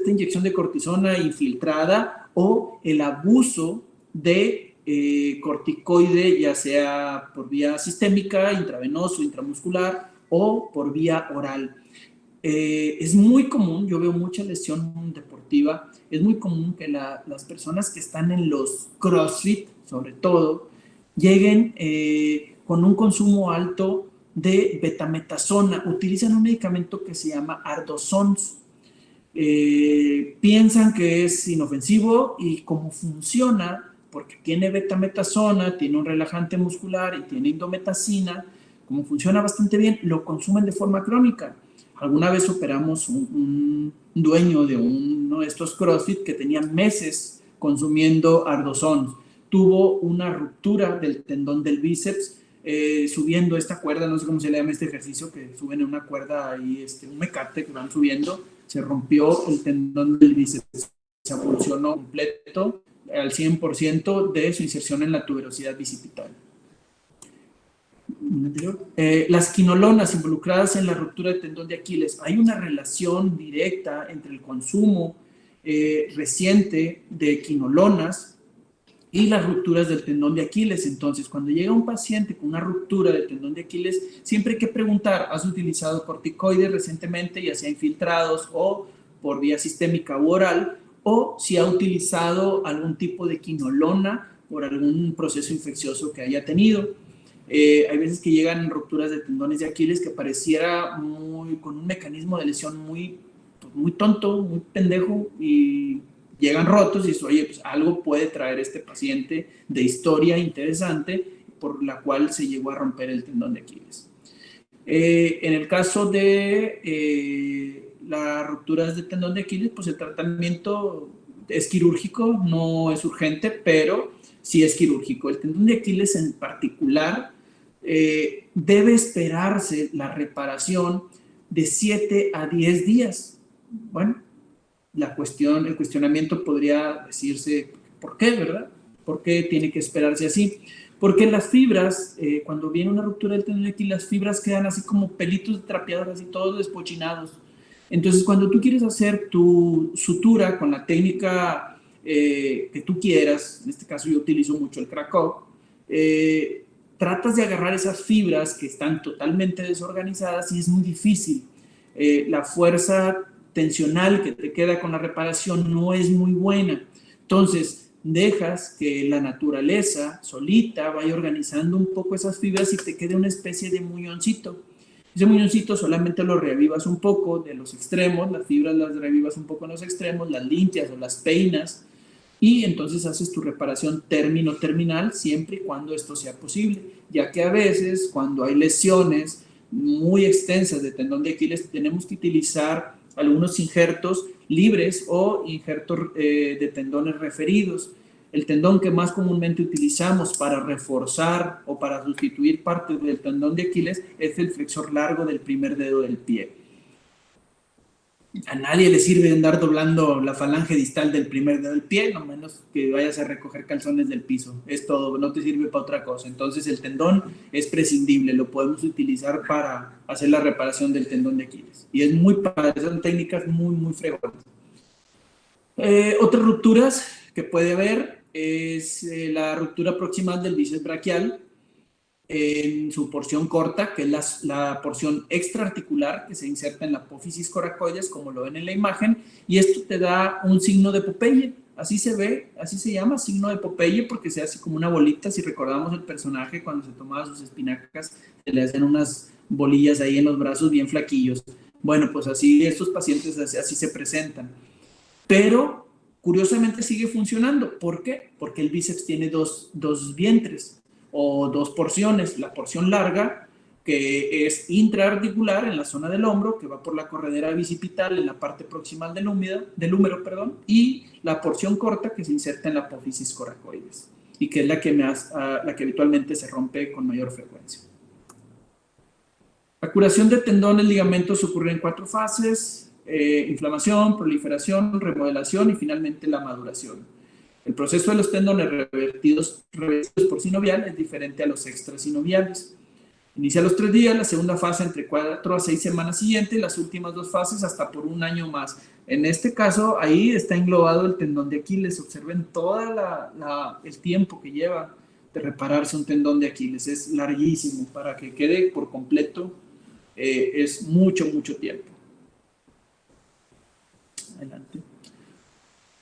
inyección de cortisona infiltrada o el abuso de corticoide, ya sea por vía sistémica, intravenoso, intramuscular o por vía oral. Es muy común, yo veo mucha lesión deportiva, es muy común que las personas que están en los CrossFit, sobre todo, lleguen con un consumo alto de betametasona. Utilizan un medicamento que se llama Ardosons. piensan que es inofensivo y como funciona, porque tiene betametasona, tiene un relajante muscular y tiene indometacina, como funciona bastante bien, lo consumen de forma crónica. Alguna vez operamos un dueño de uno de estos CrossFit que tenía meses consumiendo Ardozón. Tuvo una ruptura del tendón del bíceps subiendo esta cuerda, no sé cómo se le llama este ejercicio, que suben en una cuerda ahí, un mecate que van subiendo, se rompió el tendón del bíceps, se abulsionó completo al 100% de su inserción en la tuberosidad bicipital. Las quinolonas involucradas en la ruptura de tendón de Aquiles. Hay una relación directa entre el consumo reciente de quinolonas y las rupturas del tendón de Aquiles. Entonces, cuando llega un paciente con una ruptura del tendón de Aquiles, siempre hay que preguntar, ¿has utilizado corticoides recientemente, ya sea infiltrados o por vía sistémica u oral? O si ha utilizado algún tipo de quinolona por algún proceso infeccioso que haya tenido. Hay veces que llegan rupturas de tendones de Aquiles que pareciera con un mecanismo de lesión muy tonto, muy pendejo, y llegan rotos y dices, oye, pues algo puede traer este paciente de historia interesante por la cual se llegó a romper el tendón de Aquiles. En el caso de las rupturas de tendón de Aquiles, pues el tratamiento es quirúrgico, no es urgente, pero sí es quirúrgico. El tendón de Aquiles en particular debe esperarse la reparación de 7 a 10 días. Bueno, el cuestionamiento podría decirse, ¿por qué, verdad? ¿Por qué tiene que esperarse así? Porque las fibras, cuando viene una ruptura del tendón de Aquiles, las fibras quedan así como pelitos de trapeador, así todos despochinados. Entonces, cuando tú quieres hacer tu sutura con la técnica que tú quieras, en este caso yo utilizo mucho el Krakow, tratas de agarrar esas fibras que están totalmente desorganizadas y es muy difícil. La fuerza tensional que te queda con la reparación no es muy buena. Entonces, dejas que la naturaleza solita vaya organizando un poco esas fibras y te quede una especie de muñoncito. Ese muñoncito solamente lo reavivas un poco de los extremos, las fibras las reavivas un poco en los extremos, las limpias o las peinas, y entonces haces tu reparación término-terminal siempre y cuando esto sea posible, ya que a veces cuando hay lesiones muy extensas de tendón de Aquiles tenemos que utilizar algunos injertos libres o injertos de tendones referidos. El tendón que más comúnmente utilizamos para reforzar o para sustituir parte del tendón de Aquiles es el flexor largo del primer dedo del pie. A nadie le sirve andar doblando la falange distal del primer dedo del pie, no menos que vayas a recoger calzones del piso. Es todo, no te sirve para otra cosa. Entonces el tendón es prescindible, lo podemos utilizar para hacer la reparación del tendón de Aquiles. Y es son técnicas muy fregonas. Otras rupturas que puede haber es la ruptura proximal del bíceps braquial en su porción corta, que es la porción extraarticular que se inserta en la apófisis coracoides, como lo ven en la imagen, y esto te da un signo de Popeye. Así se ve, así se llama, signo de Popeye, porque se hace como una bolita. Si recordamos el personaje cuando se tomaba sus espinacas, se le hacían unas bolillas ahí en los brazos bien flaquillos. Bueno, pues así estos pacientes así se presentan. Pero curiosamente sigue funcionando. ¿Por qué? Porque el bíceps tiene dos vientres o dos porciones. La porción larga, que es intraarticular en la zona del hombro, que va por la corredera bicipital en la parte proximal del húmero, y la porción corta que se inserta en la apófisis coracoides y que es la que habitualmente se rompe con mayor frecuencia. La curación de tendones, ligamentos ocurre en 4 fases: inflamación, proliferación, remodelación y finalmente la maduración. El proceso de los tendones revestidos por sinovial es diferente a los extrasinoviales. Inicia a los 3 días, la segunda fase entre 4 a 6 semanas siguientes, las últimas 2 fases hasta por 1 año más. En este caso, ahí está englobado el tendón de Aquiles. Observen todo el tiempo que lleva de repararse un tendón de Aquiles. Es larguísimo. Para que quede por completo, es mucho tiempo. Adelante.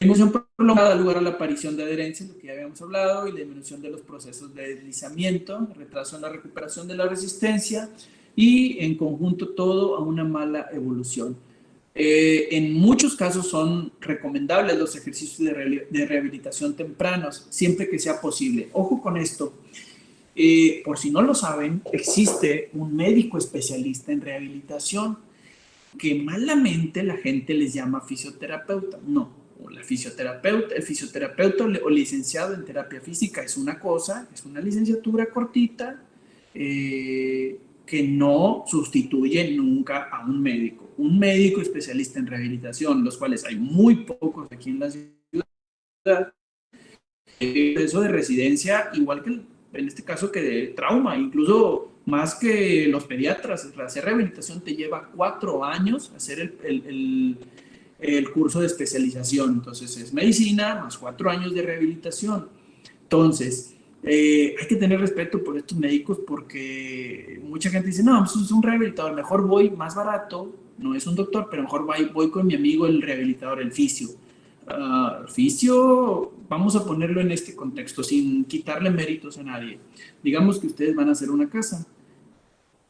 La disminución prolongada da lugar a la aparición de adherencia, lo que ya habíamos hablado, y la disminución de los procesos de deslizamiento, retraso en la recuperación de la resistencia y en conjunto todo a una mala evolución. En muchos casos son recomendables los ejercicios de rehabilitación tempranos, siempre que sea posible. Ojo con esto, por si no lo saben, existe un médico especialista en rehabilitación que malamente la gente les llama fisioterapeuta. No, el fisioterapeuta o licenciado en terapia física es una cosa, es una licenciatura cortita, que no sustituye nunca a un médico. Un médico especialista en rehabilitación, los cuales hay muy pocos aquí en la ciudad, eso de residencia, igual que en este caso que de trauma, incluso más que los pediatras, hacer rehabilitación te lleva 4 años hacer el curso de especialización. Entonces es medicina más 4 años de rehabilitación. Entonces, hay que tener respeto por estos médicos porque mucha gente dice, no, pues es un rehabilitador, mejor voy más barato, no es un doctor, pero mejor voy con mi amigo el rehabilitador, el fisio. Fisio, vamos a ponerlo en este contexto, sin quitarle méritos a nadie. Digamos que ustedes van a hacer una casa.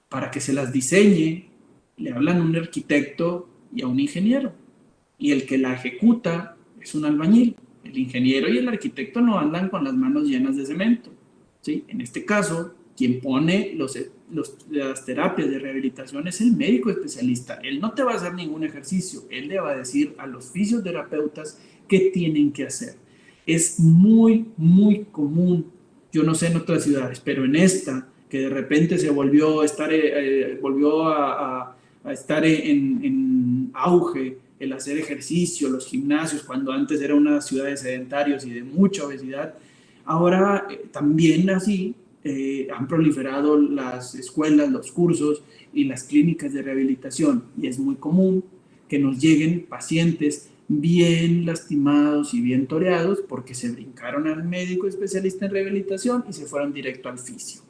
Para que se las diseñe, le hablan a un arquitecto y a un ingeniero. Y el que la ejecuta es un albañil. El ingeniero y el arquitecto no andan con las manos llenas de cemento, ¿sí? En este caso, quien pone las terapias de rehabilitación es el médico especialista. Él no te va a hacer ningún ejercicio, él le va a decir a los fisioterapeutas qué tienen que hacer. Es muy, muy común, yo no sé en otras ciudades, pero en esta, que de repente se volvió a estar, a estar en auge el hacer ejercicio, los gimnasios, cuando antes era una ciudad de sedentarios y de mucha obesidad, ahora también así han proliferado las escuelas, los cursos y las clínicas de rehabilitación, y es muy común que nos lleguen pacientes bien lastimados y bien toreados porque se brincaron al médico especialista en rehabilitación y se fueron directo al fisio.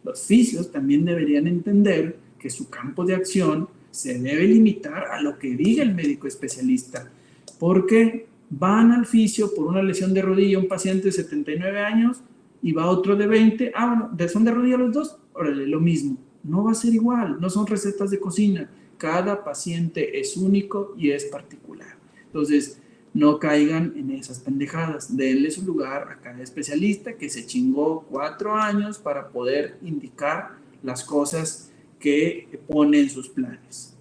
Los fisios también deberían entender que su campo de acción se debe limitar a lo que diga el médico especialista, porque van al fisio por una lesión de rodilla un paciente de 79 años y va otro de 20, bueno, son de rodilla los dos, órale, lo mismo. No va a ser igual, no son recetas de cocina, cada paciente es único y es particular. Entonces, no caigan en esas pendejadas, denle su lugar a cada especialista que se chingó 4 años para poder indicar las cosas que pone en sus planes.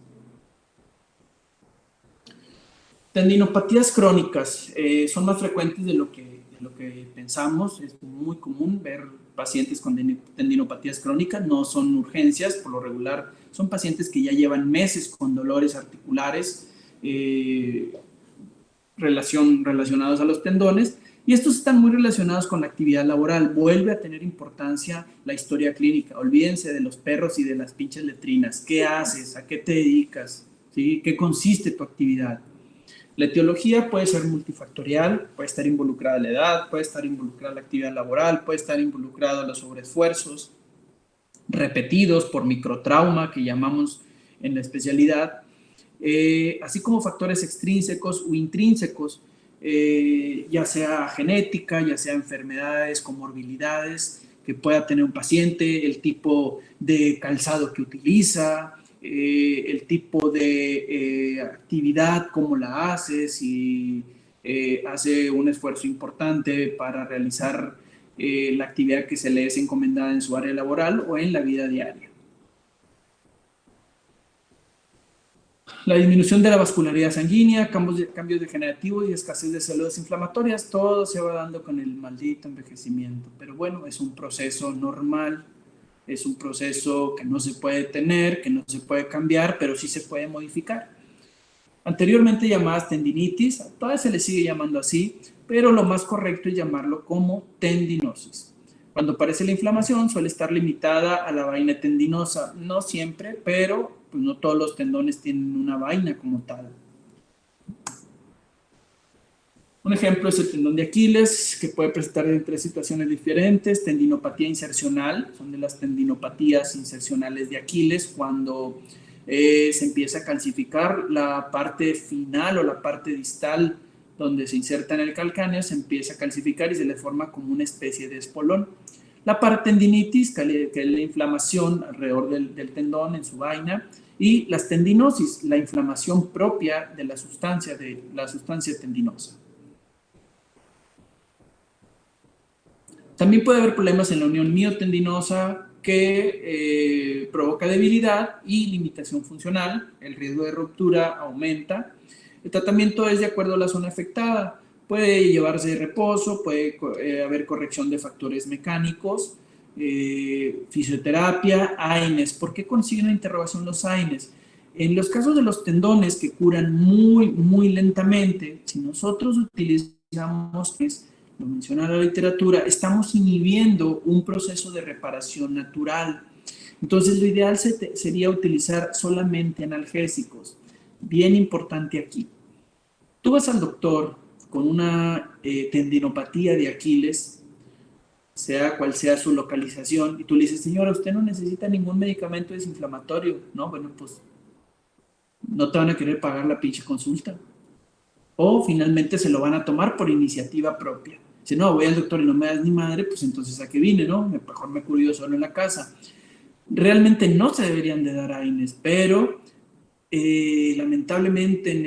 Tendinopatías crónicas son más frecuentes de lo que pensamos. Es muy común ver pacientes con tendinopatías crónicas, no son urgencias, por lo regular son pacientes que ya llevan meses con dolores articulares relacionados a los tendones, y estos están muy relacionados con la actividad laboral. Vuelve a tener importancia la historia clínica. Olvídense de los perros y de las pinches letrinas. ¿Qué haces? ¿A qué te dedicas? ¿Sí? ¿Qué consiste tu actividad? La etiología puede ser multifactorial, puede estar involucrada la edad, puede estar involucrada la actividad laboral, puede estar involucrado los sobreesfuerzos repetidos por microtrauma, que llamamos en la especialidad, así como factores extrínsecos o intrínsecos, ya sea genética, ya sea enfermedades, comorbilidades que pueda tener un paciente, el tipo de calzado que utiliza, el tipo de actividad, cómo la hace, si hace un esfuerzo importante para realizar la actividad que se le es encomendada en su área laboral o en la vida diaria. La disminución de la vascularidad sanguínea, cambios degenerativos y escasez de células inflamatorias, todo se va dando con el maldito envejecimiento. Pero bueno, es un proceso normal, es un proceso que no se puede detener, que no se puede cambiar, pero sí se puede modificar. Anteriormente llamadas tendinitis, todavía se le sigue llamando así, pero lo más correcto es llamarlo como tendinosis. Cuando aparece la inflamación suele estar limitada a la vaina tendinosa, no siempre, pero pues no todos los tendones tienen una vaina como tal. Un ejemplo es el tendón de Aquiles, que puede presentar en 3 situaciones diferentes. Tendinopatía insercional, son de las tendinopatías insercionales de Aquiles, cuando se empieza a calcificar la parte final o la parte distal donde se inserta en el calcáneo, se empieza a calcificar y se le forma como una especie de espolón. La paratendinitis, que es la inflamación alrededor del tendón en su vaina, Y las tendinosis, la inflamación propia de la sustancia tendinosa. También puede haber problemas en la unión miotendinosa que provoca debilidad y limitación funcional. El riesgo de ruptura aumenta. El tratamiento es de acuerdo a la zona afectada. Puede llevarse de reposo, puede haber corrección de factores mecánicos, fisioterapia, AINES. ¿Por qué consiguen una interrogación los AINES? En los casos de los tendones que curan muy, muy lentamente, si nosotros utilizamos, lo menciona la literatura, estamos inhibiendo un proceso de reparación natural. Entonces, lo ideal sería utilizar solamente analgésicos. Bien importante aquí. Tú vas al doctor con una tendinopatía de Aquiles, sea cual sea su localización, y tú le dices, señora, usted no necesita ningún medicamento desinflamatorio. No, bueno, pues no te van a querer pagar la pinche consulta. O finalmente se lo van a tomar por iniciativa propia. Si no, voy al doctor y no me das ni madre, pues entonces ¿a qué vine, no? Mejor me curo yo solo en la casa. Realmente no se deberían de dar AINES, pero lamentablemente en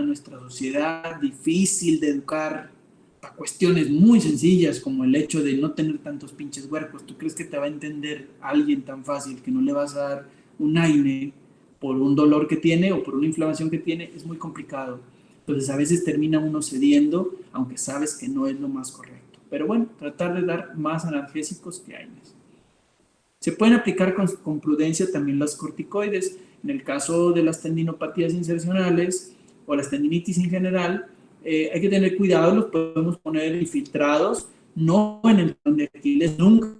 nuestra sociedad difícil de educar a cuestiones muy sencillas como el hecho de no tener tantos pinches huercos, ¿tú crees que te va a entender alguien tan fácil que no le vas a dar un AINE por un dolor que tiene o por una inflamación que tiene? Es muy complicado. Entonces a veces termina uno cediendo, aunque sabes que no es lo más correcto. Pero bueno, tratar de dar más analgésicos que AINES. Se pueden aplicar con prudencia también las corticoides. En el caso de las tendinopatías insercionales o las tendinitis en general, hay que tener cuidado, los podemos poner infiltrados, no en el tendón de Aquiles, nunca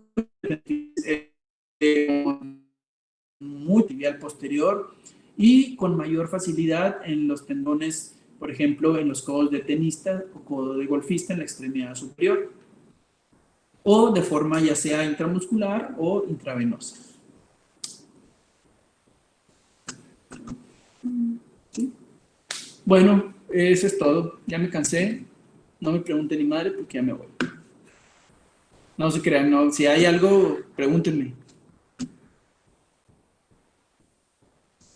muy tibial posterior y con mayor facilidad en los tendones, por ejemplo, en los codos de tenista o codo de golfista en la extremidad superior, o de forma ya sea intramuscular o intravenosa. ¿Sí? Bueno, eso es todo. Ya me cansé. No me pregunten ni madre porque ya me voy. No se crean, no. Si hay algo, pregúntenme.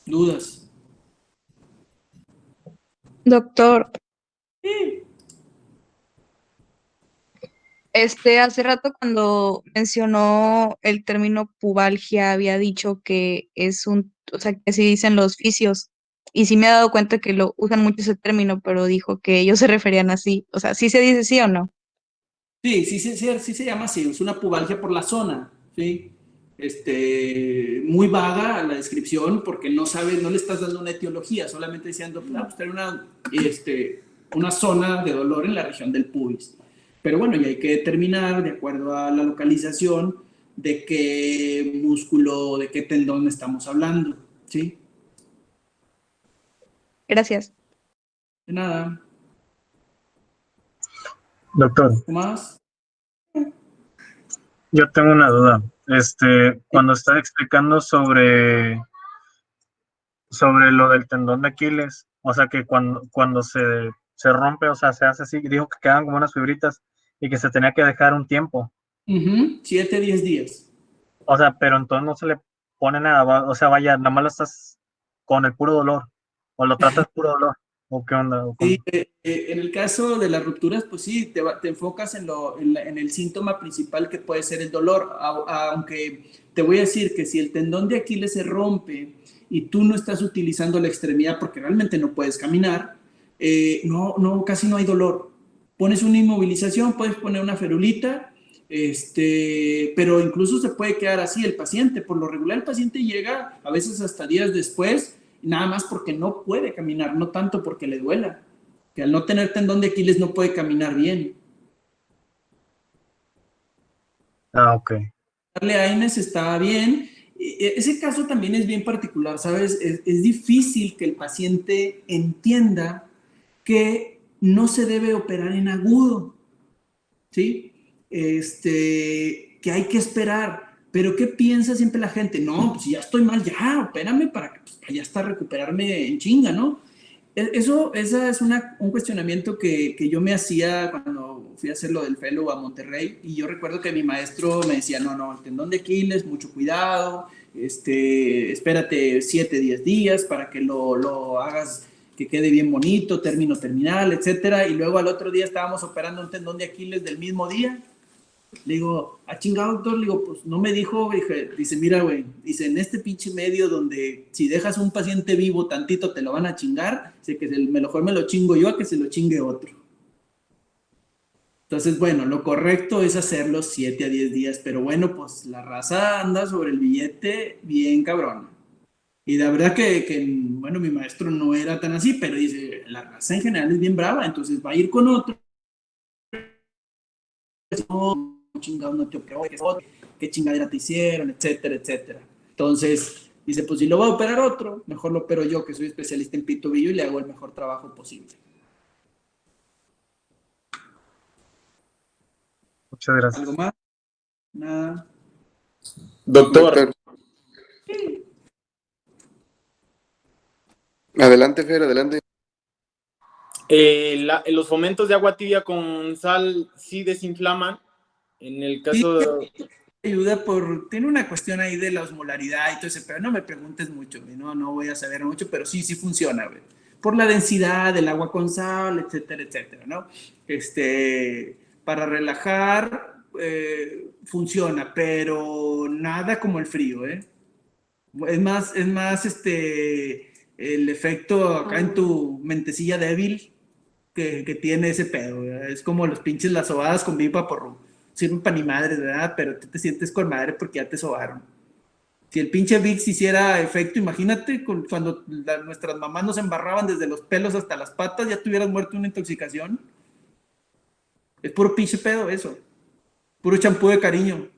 ¿Dudas? Doctor, Sí. hace rato cuando mencionó el término pubalgia había dicho que es o sea, que así dicen los fisios. Y sí me he dado cuenta que lo usan mucho ese término, pero dijo que ellos se referían así. O sea, ¿sí se dice sí o no? Sí, sí se llama así, es una pubalgia por la zona, ¿sí? Muy vaga la descripción porque no sabes, no le estás dando una etiología, solamente diciendo, pues tener una zona de dolor en la región del pubis. Pero bueno, ya hay que determinar, de acuerdo a la localización, de qué músculo, de qué tendón estamos hablando, ¿sí? Gracias. De nada. Doctor, ¿Qué más? yo tengo una duda. Cuando está explicando sobre lo del tendón de Aquiles, o sea que cuando se rompe, o sea, se hace así, dijo que quedan como unas fibritas y que se tenía que dejar un tiempo. 7, 10 días. O sea, pero entonces no se le pone nada, o sea, vaya, nada más lo estás con el puro dolor, o lo tratas puro dolor, o qué onda, o cómo. Sí, en el caso de las rupturas, pues sí, te enfocas en el síntoma principal que puede ser el dolor, aunque te voy a decir que si el tendón de Aquiles se rompe y tú no estás utilizando la extremidad porque realmente no puedes caminar, casi no hay dolor. Pones una inmovilización, puedes poner una ferulita, pero incluso se puede quedar así el paciente. Por lo regular el paciente llega a veces hasta días después, nada más porque no puede caminar, no tanto porque le duela, que al no tener tendón de Aquiles no puede caminar bien. Ah, ok. Darle a AINES está bien. Ese caso también es bien particular, ¿sabes? Es difícil que el paciente entienda que no se debe operar en agudo, ¿sí? Que hay que esperar. Pero ¿qué piensa siempre la gente? No, pues si ya estoy mal, ya, opérame para que pues, ya está recuperarme en chinga, ¿no? Ese es un cuestionamiento que yo me hacía cuando fui a hacer lo del fellow a Monterrey, y yo recuerdo que mi maestro me decía, no, el tendón de Aquiles, mucho cuidado, espérate 7, 10 días para que lo hagas, que quede bien bonito, término terminal, etcétera, y luego al otro día estábamos operando un tendón de Aquiles del mismo día. Le digo, chingado, doctor, le digo, pues no me dijo, dice, mira, güey, dice, en este pinche medio donde si dejas a un paciente vivo tantito te lo van a chingar, dice que mejor me lo chingo yo a que se lo chingue otro. Entonces, bueno, lo correcto es hacerlo 7 a 10 días, pero bueno, pues la raza anda sobre el billete bien cabrón. Y la verdad que, bueno, mi maestro no era tan así, pero dice, la raza en general es bien brava, entonces va a ir con otro. No, chingado, no te operó, qué chingadera te hicieron, etcétera, etcétera. Entonces, dice, pues si lo va a operar otro, mejor lo opero yo, que soy especialista en pie tobillo y le hago el mejor trabajo posible. Muchas gracias. ¿Algo más? Nada. Doctor. Adelante, Fer, adelante. Los fomentos de agua tibia con sal sí desinflaman. En el caso de... Ayuda tiene una cuestión ahí de la osmolaridad y todo ese, pero no me preguntes mucho, no voy a saber mucho, pero sí funciona, güey. Por la densidad del agua con sal, etcétera, etcétera, ¿no? Para relajar funciona, pero nada como el frío, ¿eh? Es más el efecto acá en tu mentecilla débil que tiene ese pedo, ¿verdad? Es como los pinches las sobadas con Vivaporru. Sirven para ni madre, ¿verdad? Pero tú te sientes con madre porque ya te sobaron. Si el pinche Vicks hiciera efecto, imagínate cuando nuestras mamás nos embarraban desde los pelos hasta las patas, ya te hubieras muerto de una intoxicación. Es puro pinche pedo eso. Puro champú de cariño.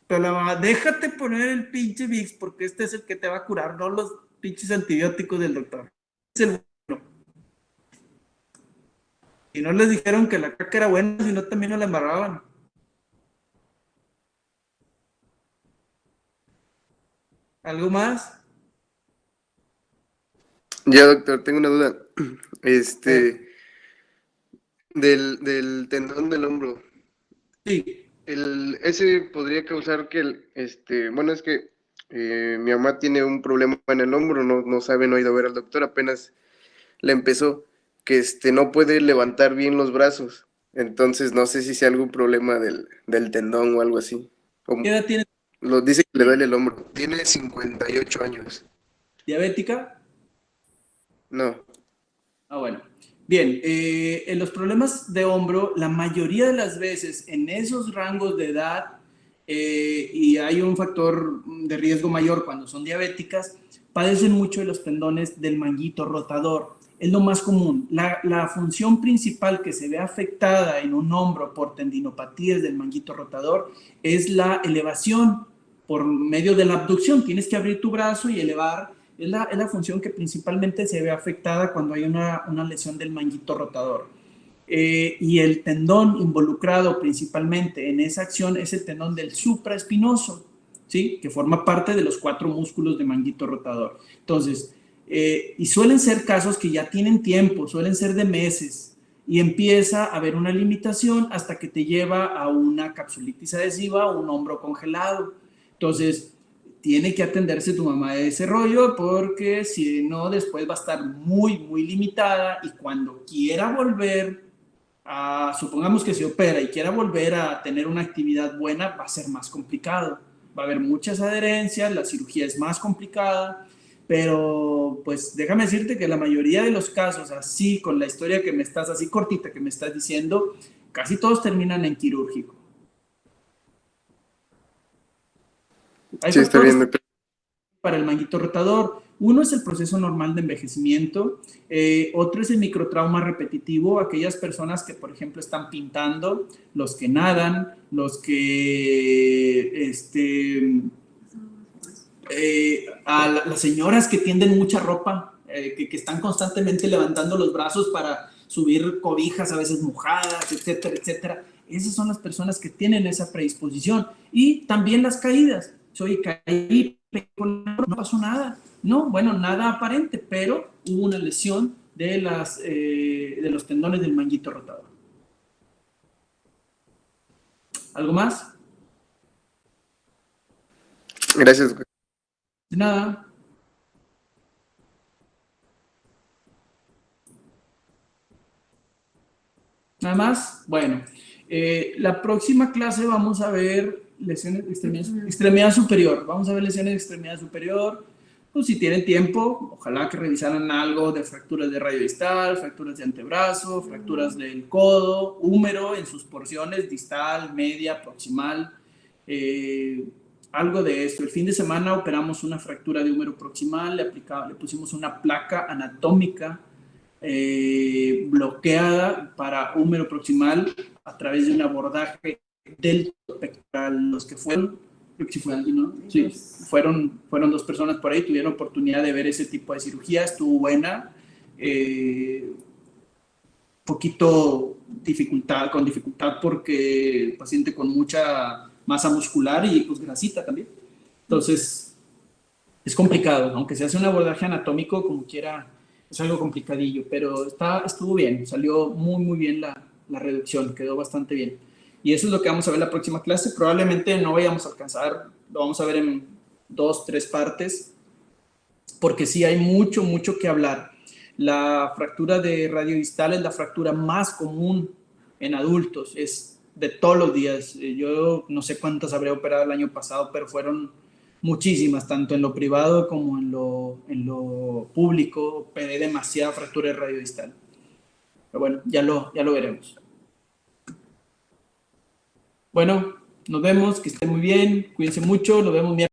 Pero la mamá, déjate poner el pinche Vicks porque este es el que te va a curar, no los pinches antibióticos del doctor. Es el bueno. Y no les dijeron que la caca era buena, sino también no la embarraban. ¿Algo más? Ya, doctor, tengo una duda. Del tendón del hombro. Sí. Ese podría causar que bueno, es que mi mamá tiene un problema en el hombro, no sabe, no ha ido a ver al doctor, apenas le empezó, que no puede levantar bien los brazos. Entonces no sé si sea algún problema del tendón o algo así. ¿Qué edad tiene? Dice que le duele el hombro. Tiene 58 años. ¿Diabética? No. Bueno. Bien, en los problemas de hombro, la mayoría de las veces en esos rangos de edad, y hay un factor de riesgo mayor cuando son diabéticas, padecen mucho de los tendones del manguito rotador. Es lo más común. La función principal que se ve afectada en un hombro por tendinopatías del manguito rotador es la elevación por medio de la abducción. Tienes que abrir tu brazo y elevar. Es la función que principalmente se ve afectada cuando hay una lesión del manguito rotador. Y el tendón involucrado principalmente en esa acción es el tendón del supraespinoso, ¿sí? Que forma parte de los 4 músculos de manguito rotador. Entonces, y suelen ser casos que ya tienen tiempo, suelen ser de meses, y empieza a haber una limitación hasta que te lleva a una capsulitis adhesiva o un hombro congelado. Entonces, tiene que atenderse tu mamá de ese rollo porque si no, después va a estar muy, muy limitada y cuando quiera volver supongamos que se opera y quiera volver a tener una actividad buena, va a ser más complicado. Va a haber muchas adherencias, la cirugía es más complicada, pero pues déjame decirte que la mayoría de los casos, así con la historia que me estás, así cortita que me estás diciendo, casi todos terminan en quirúrgico. Hay Sí, está bien, doctor. Para el manguito rotador. Uno es el proceso normal de envejecimiento, otro es el microtrauma repetitivo, aquellas personas que, por ejemplo, están pintando, los que nadan, los que, a las señoras que tienden mucha ropa, que están constantemente levantando los brazos para subir cobijas a veces mojadas, etcétera, etcétera. Esas son las personas que tienen esa predisposición. Y también las caídas. Soy caí, no pasó nada. No, bueno, nada aparente, pero hubo una lesión de los tendones del manguito rotador. ¿Algo más? Gracias. De nada. Nada más. Bueno, la próxima clase vamos a ver lesiones de extremidad superior. Vamos a ver lesiones de extremidad superior. Pues si tienen tiempo, ojalá que revisaran algo de fracturas de radio distal, fracturas de antebrazo, fracturas del codo, húmero en sus porciones, distal, media, proximal. Algo de esto. El fin de semana operamos una fractura de húmero proximal, le pusimos una placa anatómica bloqueada para húmero proximal a través de un abordaje del pectoral. Los que fueron, creo que sí fue alguien, ¿no? Sí, fueron 2 personas por ahí, tuvieron oportunidad de ver ese tipo de cirugía, estuvo buena. Poquito con dificultad porque el paciente con mucha masa muscular y pues grasita también. Entonces, es complicado, aunque se hace un abordaje anatómico, como quiera, es algo complicadillo, pero estuvo bien, salió muy bien la reducción, quedó bastante bien. Y eso es lo que vamos a ver en la próxima clase. Probablemente no vayamos a alcanzar, lo vamos a ver en 2, 3 partes, porque sí hay mucho que hablar. La fractura de radio distal es la fractura más común en adultos, es de todos los días. Yo no sé cuántas habré operado el año pasado, pero fueron muchísimas, tanto en lo privado como en lo público. Operé demasiada fractura de radio distal. Pero bueno, ya lo veremos. Bueno, nos vemos, que estén muy bien, cuídense mucho, nos vemos miércoles.